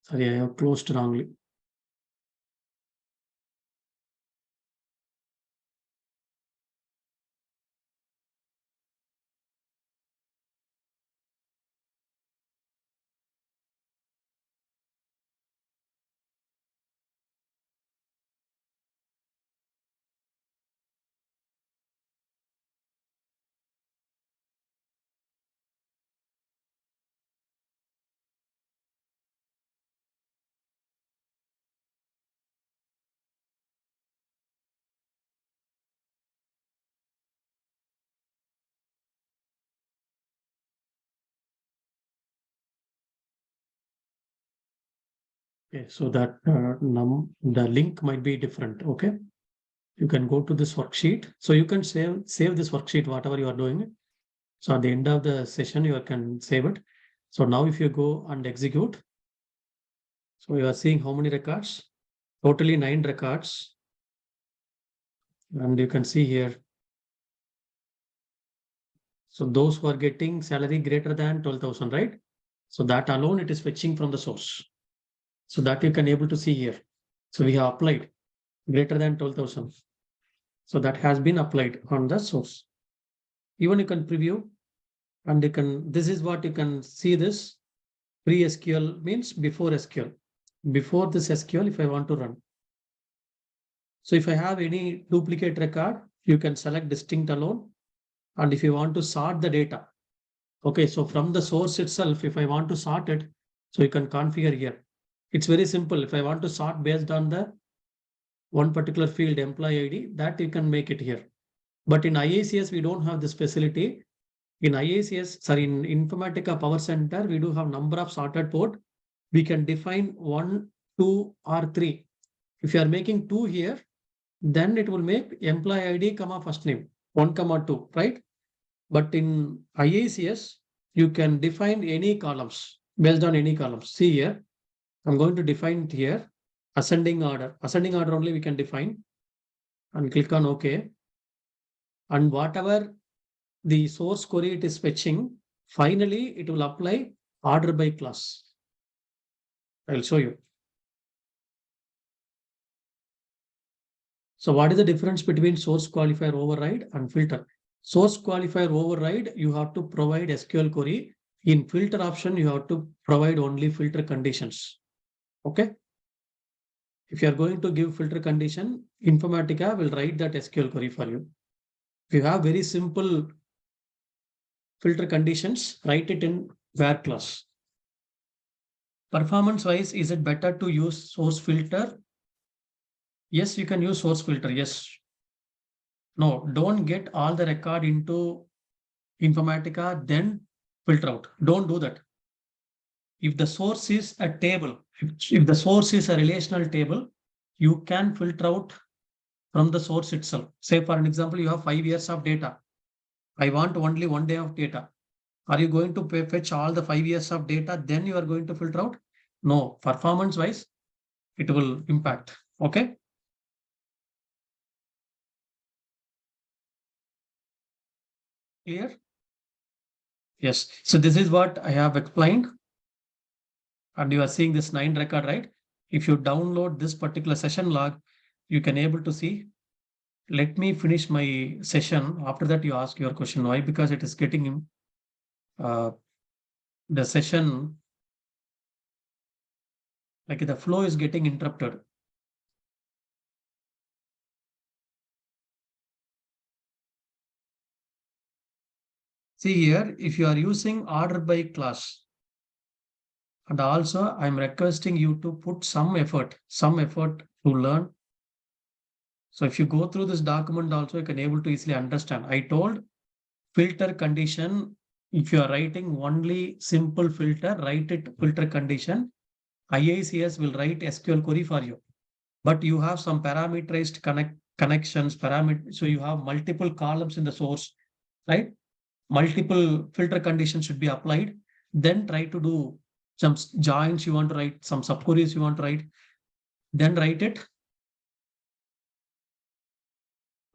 Sorry, I have closed wrongly. Okay, so that the link might be different. Okay, you can go to this worksheet. So you can save this worksheet, whatever you are doing. So at the end of the session, you can save it. So now if you go and execute, so you are seeing how many records? Totally 9 records. And you can see here. So those who are getting salary greater than 12,000, right? So that alone, it is fetching from the source. So that you can able to see here. So we have applied greater than 12,000. So that has been applied on the source. Even you can preview and you can, this is what you can see this pre-SQL means before SQL. Before this SQL, if I want to run. So if I have any duplicate record, you can select distinct alone. And if you want to sort the data, okay, so from the source itself, if I want to sort it, so you can configure here. It's very simple. If I want to sort based on the one particular field employee ID, that you can make it here. But in IICS, we don't have this facility. In IICS, sorry, in Informatica PowerCenter, we do have number of sorted port. We can define 1, 2, or 3. If you are making 2 here, then it will make employee ID, comma first name, 1, comma 2, right? But in IICS, you can define any columns based on any columns. See here, I'm going to define it here, ascending order. Ascending order only we can define and click on OK. And whatever the source query it is fetching, finally it will apply order by class. I'll show you. So what is the difference between source qualifier override and filter? Source qualifier override, you have to provide SQL query. In filter option, you have to provide only filter conditions. Okay. If you are going to give filter condition, Informatica will write that SQL query for you. If you have very simple filter conditions, write it in where class. Performance wise, is it better to use source filter? Yes, you can use source filter. Yes. No, don't get all the record into Informatica, then filter out. Don't do that. If the source is a table, if the source is a relational table, you can filter out from the source itself. Say for an example, you have 5 years of data. I want only 1 day of data. Are you going to fetch all the 5 years of data? Then you are going to filter out? No, performance wise, it will impact. Okay. Clear? Yes. So this is what I have explained. And you are seeing this 9 record, right? If you download this particular session log, you can able to see. Let me finish my session. After that, you ask your question. Why? Because it is getting the session, like the flow is getting interrupted. See here, if you are using order by class, and also I'm requesting you to put some effort to learn. So if you go through this document also, you can able to easily understand. I told filter condition, if you are writing only simple filter, write it filter condition. IICS will write SQL query for you. But you have some parameterized connections, so you have multiple columns in the source, right? Multiple filter conditions should be applied. Then try to do some joins you want to write, some subqueries you want to write, then write it.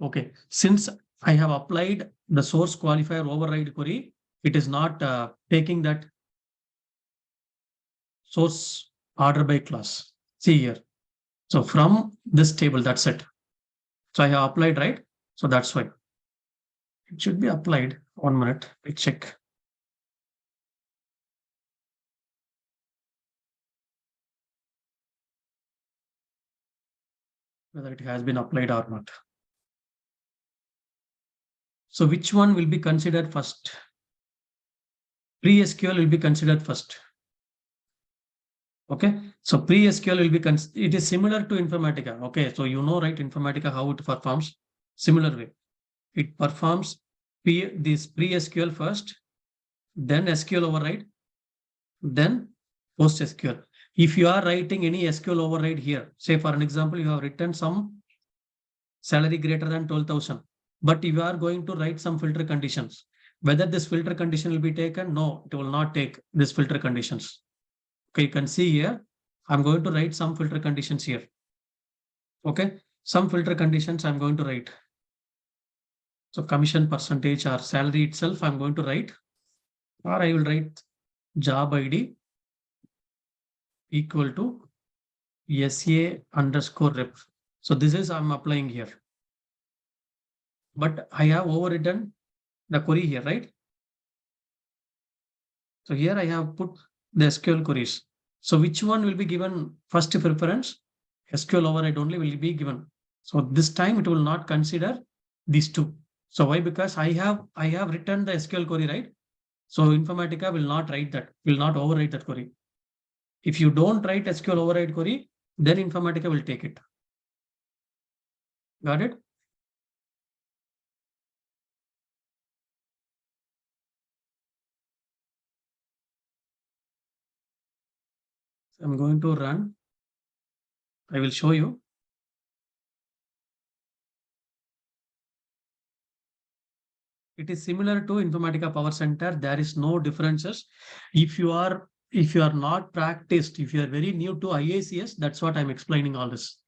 Okay, since I have applied the source qualifier override query, it is not taking that source order by class. See here. So from this table, that's it. So I have applied, right? So that's why it should be applied. 1 minute, I check. Whether it has been applied or not. So which one will be considered first? Pre-SQL will be considered first. Okay, so pre-SQL will be, it is similar to Informatica. Okay, so you know, right, Informatica, how it performs. Similar way. It performs this pre-SQL first, then SQL override, then post-SQL. If you are writing any SQL override here, say for an example, you have written some salary greater than 12,000, but you are going to write some filter conditions. Whether this filter condition will be taken? No, it will not take this filter conditions. Okay, you can see here, I'm going to write some filter conditions here. Okay, some filter conditions I'm going to write. So commission percentage or salary itself, I'm going to write, or I will write job ID equal to SA underscore rep. So this is I'm applying here. But I have overwritten the query here, right? So here I have put the SQL queries. So which one will be given first preference? SQL override only will be given. So this time it will not consider these two. So why? Because I have written the SQL query, right? So Informatica will not write that, will not override that query. If you don't write SQL override query, then Informatica will take it. Got it? So I'm going to run. I will show you. It is similar to Informatica PowerCenter. There is no differences. If you are not practiced, if you are very new to IICS, that's what I'm explaining all this.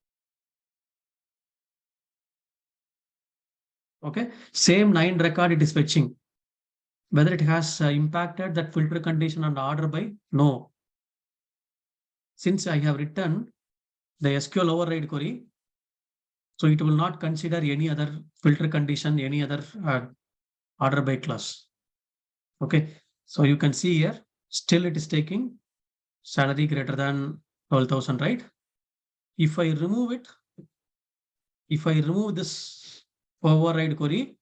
Okay, same 9 record it is fetching. Whether it has impacted that filter condition and order by? No. Since I have written the SQL override query, so it will not consider any other filter condition, any other order by class. Okay, so you can see here, still it is taking salary greater than 12,000, right? If I remove it, if I remove this override query,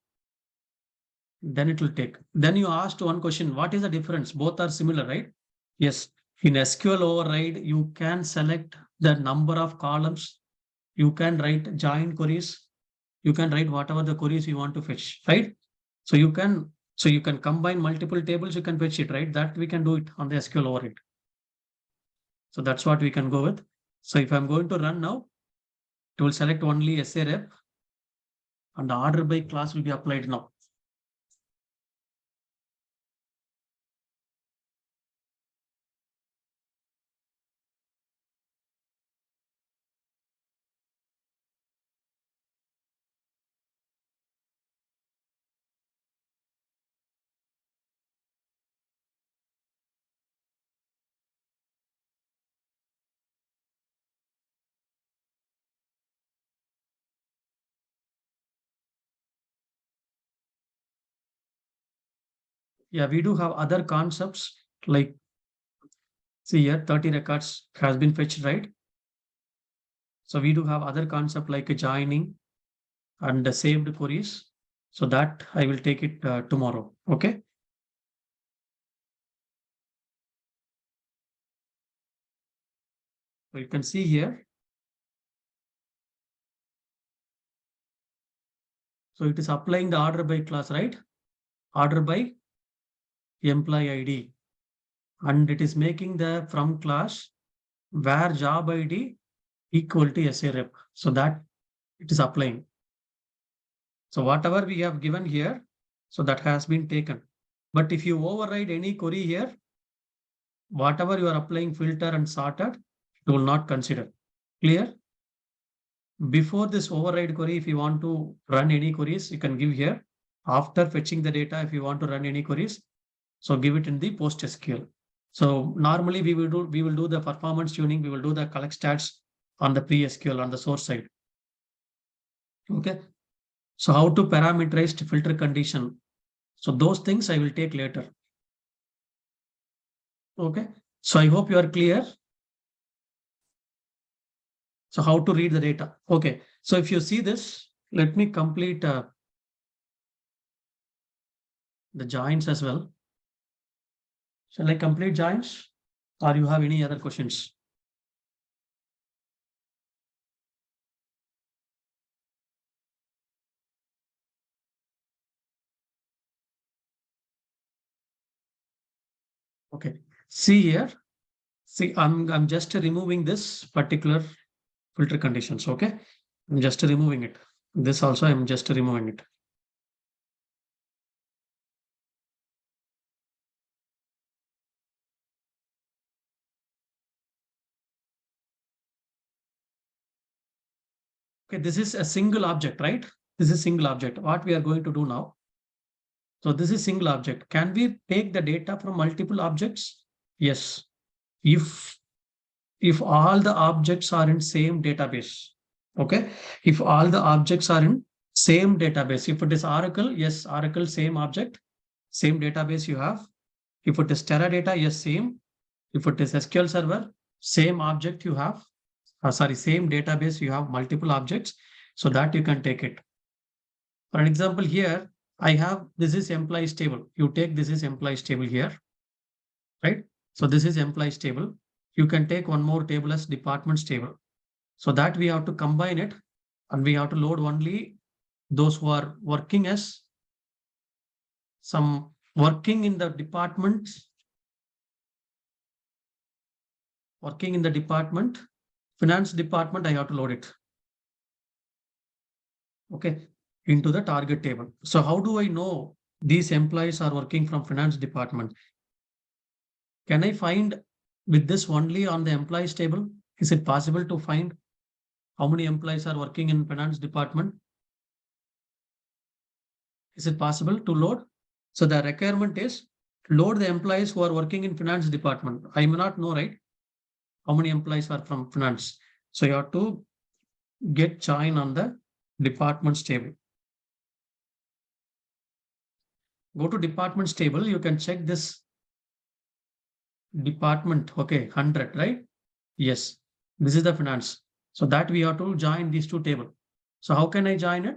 then it will take. Then you asked one question, what is the difference? Both are similar, right? Yes. In SQL override, you can select the number of columns. You can write join queries. You can write whatever the queries you want to fetch, right? So you can combine multiple tables, you can fetch it, right? That we can do it on the SQL override. So that's what we can go with. So if I'm going to run now, it will select only SA rep and the order by class will be applied now. Yeah, we do have other concepts like, see here, 30 records has been fetched, right? So we do have other concept like joining and the saved queries. So that I will take it tomorrow. Okay. So you can see here. So it is applying the order by class, right? Order by employee ID. And it is making the from class where job ID equal to SA rep. So that it is applying. So whatever we have given here, so that has been taken. But if you override any query here, whatever you are applying filter and sorted, it will not consider. Clear? Before this override query, if you want to run any queries, you can give here. After fetching the data, if you want to run any queries, so give it in the PostSQL. So normally we will do the performance tuning, we will do the collect stats on the pre-SQL on the source side. Okay. So how to parameterize the filter condition. So those things I will take later. Okay. So I hope you are clear. So how to read the data. Okay. So if you see this, let me complete the joins as well. Shall I complete joins or you have any other questions? Okay. See here, See, I'm just removing this particular filter conditions. Okay. I'm just removing it. This also I'm just removing it. Okay, this is a single object, right? This is single object. What we are going to do now. So this is single object. Can we take the data from multiple objects? Yes. If all the objects are in same database. Okay. If all the objects are in same database. If it is Oracle, yes, Oracle, same object, same database you have. If it is Teradata, yes, same. If it is SQL Server, same object you have. Same database you have multiple objects, so that you can take it. For an example, here I have this is employees table. You take this is employees table here, right? So this is employees table. You can take one more table as departments table. So that we have to combine it, and we have to load only those who are working as some working in the departments, working in the department, finance department, I have to load it. Okay, into the target table. So how do I know these employees are working from finance department? Can I find with this only on the employees table? Is it possible to find how many employees are working in finance department? Is it possible to load? So the requirement is load the employees who are working in finance department. I may not know, right? How many employees are from finance? So you have to get join on the departments table. Go to departments table. You can check this department. Okay, 100, right? Yes, this is the finance. So that we have to join these two tables. So how can I join it?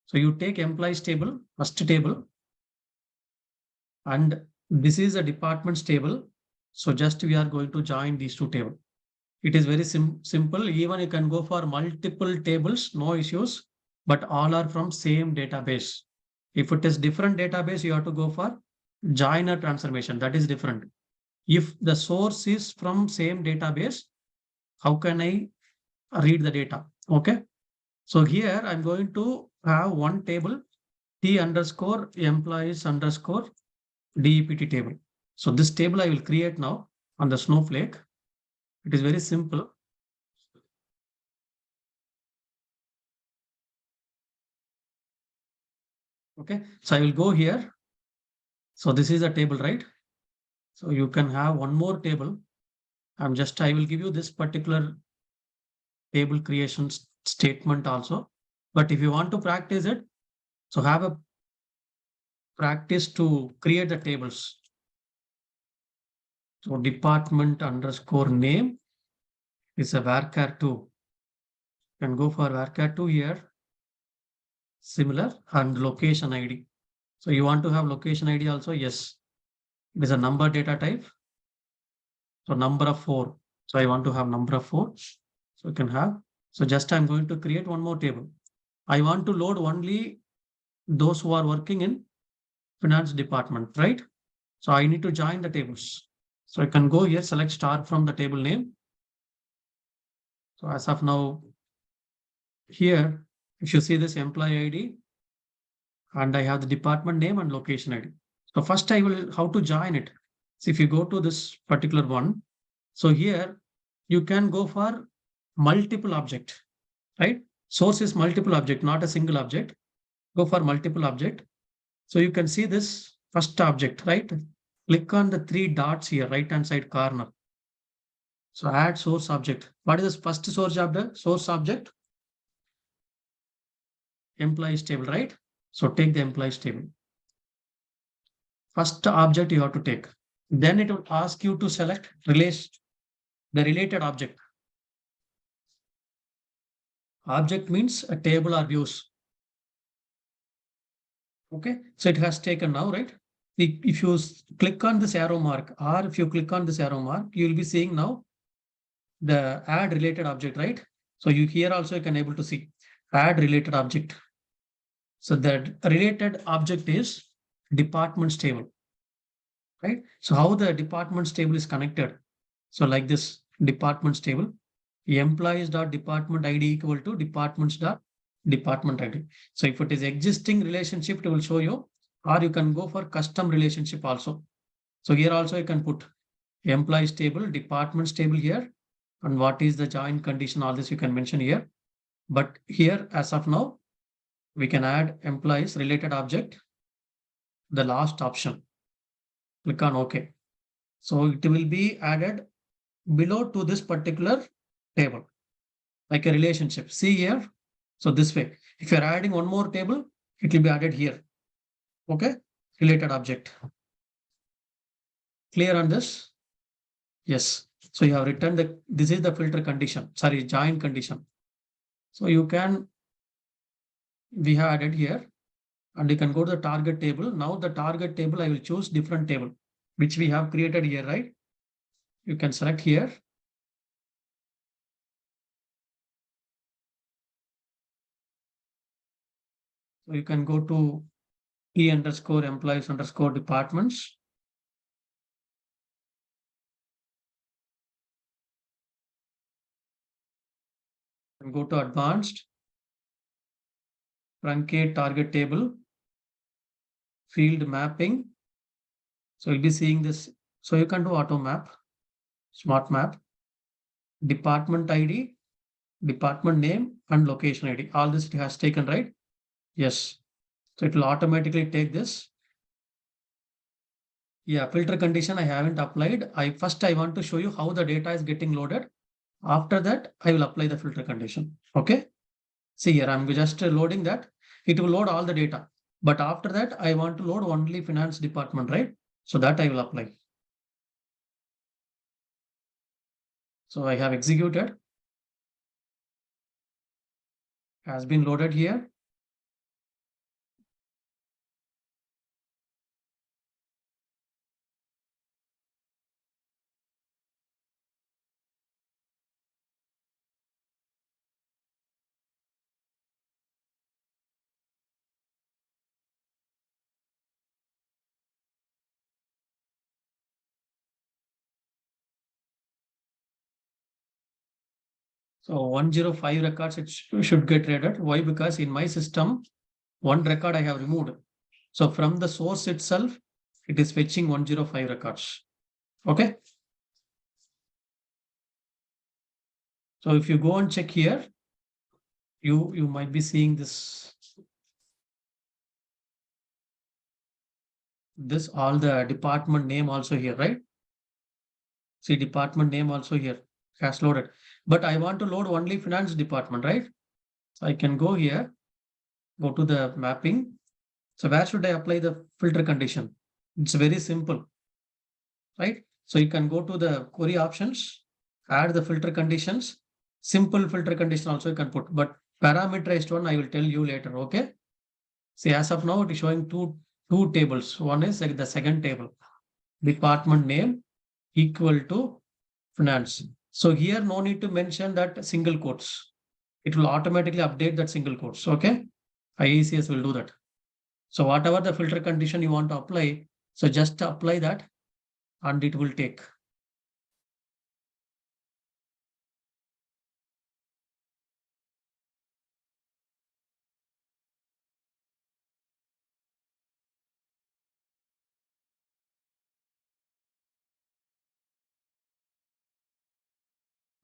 So you take employees table, first table, and this is a departments table. So just we are going to join these two tables. It is very simple. Even you can go for multiple tables, no issues, but all are from same database. If it is different database, you have to go for joiner transformation. That is different. If the source is from same database, how can I read the data? Okay. So here I'm going to have one table, T underscore employees underscore DEPT table. So this table I will create now on the Snowflake. It is very simple. Okay, so I will go here. So this is a table, right? So you can have one more table. I will give you this particular table creation statement also. But if you want to practice it, so have a practice to create the tables. So department underscore name is a varchar2. You can go for varchar2 here. Similar, and location ID. So you want to have location ID also? Yes. It is a number data type. So number of 4. So I want to have number of 4. So you can have. So just I'm going to create one more table. I want to load only those who are working in finance department, right? So I need to join the tables. So I can go here, select star from the table name. So as of now, here, if you see this employee ID, and I have the department name and location ID. So first I will how to join it. So if you go to this particular one, so here you can go for multiple object, right? Source is multiple object, not a single object. Go for multiple object. So you can see this first object, right? Click on the 3 dots here, right hand side corner. So add source object. What is this first source object? Source object, employees table, right? So take the employees table. First object you have to take. Then it will ask you to select the related object. Object means a table or views. Okay, so it has taken now, right? If you click on this arrow mark, or if you click on this arrow mark, you will be seeing now the add related object, right? So you here also you can able to see add related object. So that related object is departments table, right? So how the departments table is connected? So like this departments table, employees.department ID equal to departments.department ID. So if it is existing relationship, it will show you, or you can go for custom relationship also. So here also you can put employees table, departments table here, and what is the join condition, all this you can mention here. But here, as of now, we can add employees related object, the last option. Click on OK. So it will be added below to this particular table, like a relationship. See here. So this way, if you're adding one more table, it will be added here. Okay, related object. Clear on this? Yes. So you have written this is the filter condition, sorry, join condition. So you can, we have added here, and you can go to the target table. Now the target table, I will choose different table, which we have created here, right? You can select here. So you can go to E_employees_departments. And go to advanced, truncate target table, field mapping. So you'll be seeing this. So you can do auto map, smart map, department ID, department name, and location ID. All this it has taken, right? Yes. So it will automatically take this. Yeah, filter condition I haven't applied. I want to show you how the data is getting loaded. After that, I will apply the filter condition. Okay. See here, I'm just loading that. It will load all the data. But after that, I want to load only finance department, right? So that I will apply. So I have executed. Has been loaded here. So 105 records, it should get read. Why? Because in my system, one record I have removed. So from the source itself, it is fetching 105 records. Okay. So if you go and check here, you might be seeing this all the department name also here, right? See, department name also here has loaded. But I want to load only finance department, right? So I can go here, go to the mapping. So where should I apply the filter condition? It's very simple, right? So you can go to the query options, add the filter conditions. Simple filter condition also you can put, but parameterized one I will tell you later, okay? See, as of now, it is showing two tables. One is like the second table, department name equal to finance. So here, no need to mention that single quotes. It will automatically update that single quotes. Okay. IICS will do that. So whatever the filter condition you want to apply, so just apply that and it will take.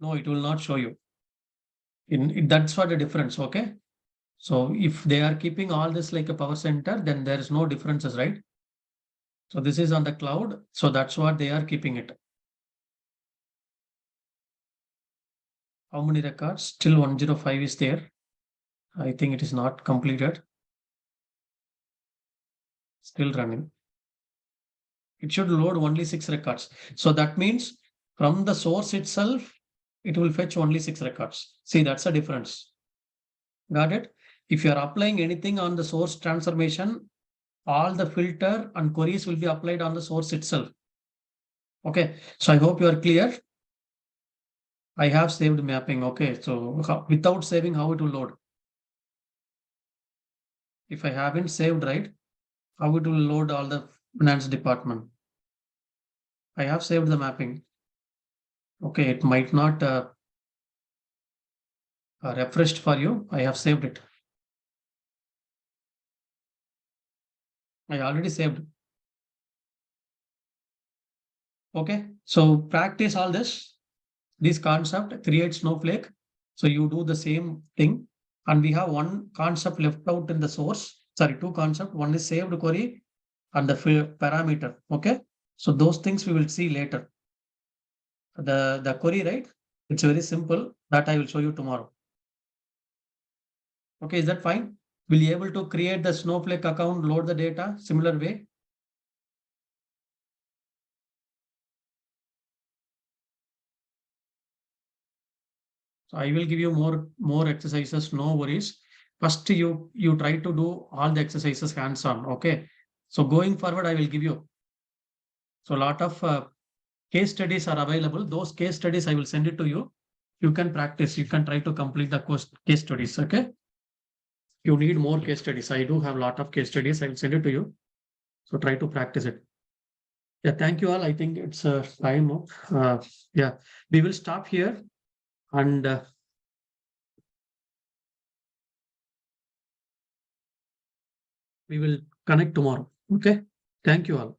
No, it will not show you. That's what the difference. Okay. So if they are keeping all this like a PowerCenter, then there is no differences, right? So this is on the cloud. So that's what they are keeping it. How many records? Still 105 is there. I think it is not completed. Still running. It should load only 6 records. So that means from the source itself, it will fetch only 6 records. See, that's a difference. Got it? If you are applying anything on the source transformation, all the filter and queries will be applied on the source itself. Okay. So I hope you are clear. I have saved mapping. Okay. So without saving, how it will load? If I haven't saved, right, how it will load all the finance department? I have saved the mapping. Okay, it might not refreshed for you. I have saved it. I already saved. Okay, so practice all this concept, create Snowflake. So you do the same thing. And we have one concept left out in the source. Sorry, two concepts. One is saved query and the parameter. Okay, so those things we will see later. The query, right? It's very simple. That I will show you tomorrow. Okay, is that fine? Will you able to create the Snowflake account, load the data similar way? So I will give you more exercises, no worries. First, you try to do all the exercises hands-on. Okay. So going forward, I will give you. So a lot of case studies are available. Those case studies I will send it to you. You can practice. You can try to complete the case studies. Okay. You need more case studies. I do have a lot of case studies. I will send it to you. So try to practice it. Yeah. Thank you all. I think it's time up. Yeah. We will stop here and we will connect tomorrow. Okay. Thank you all.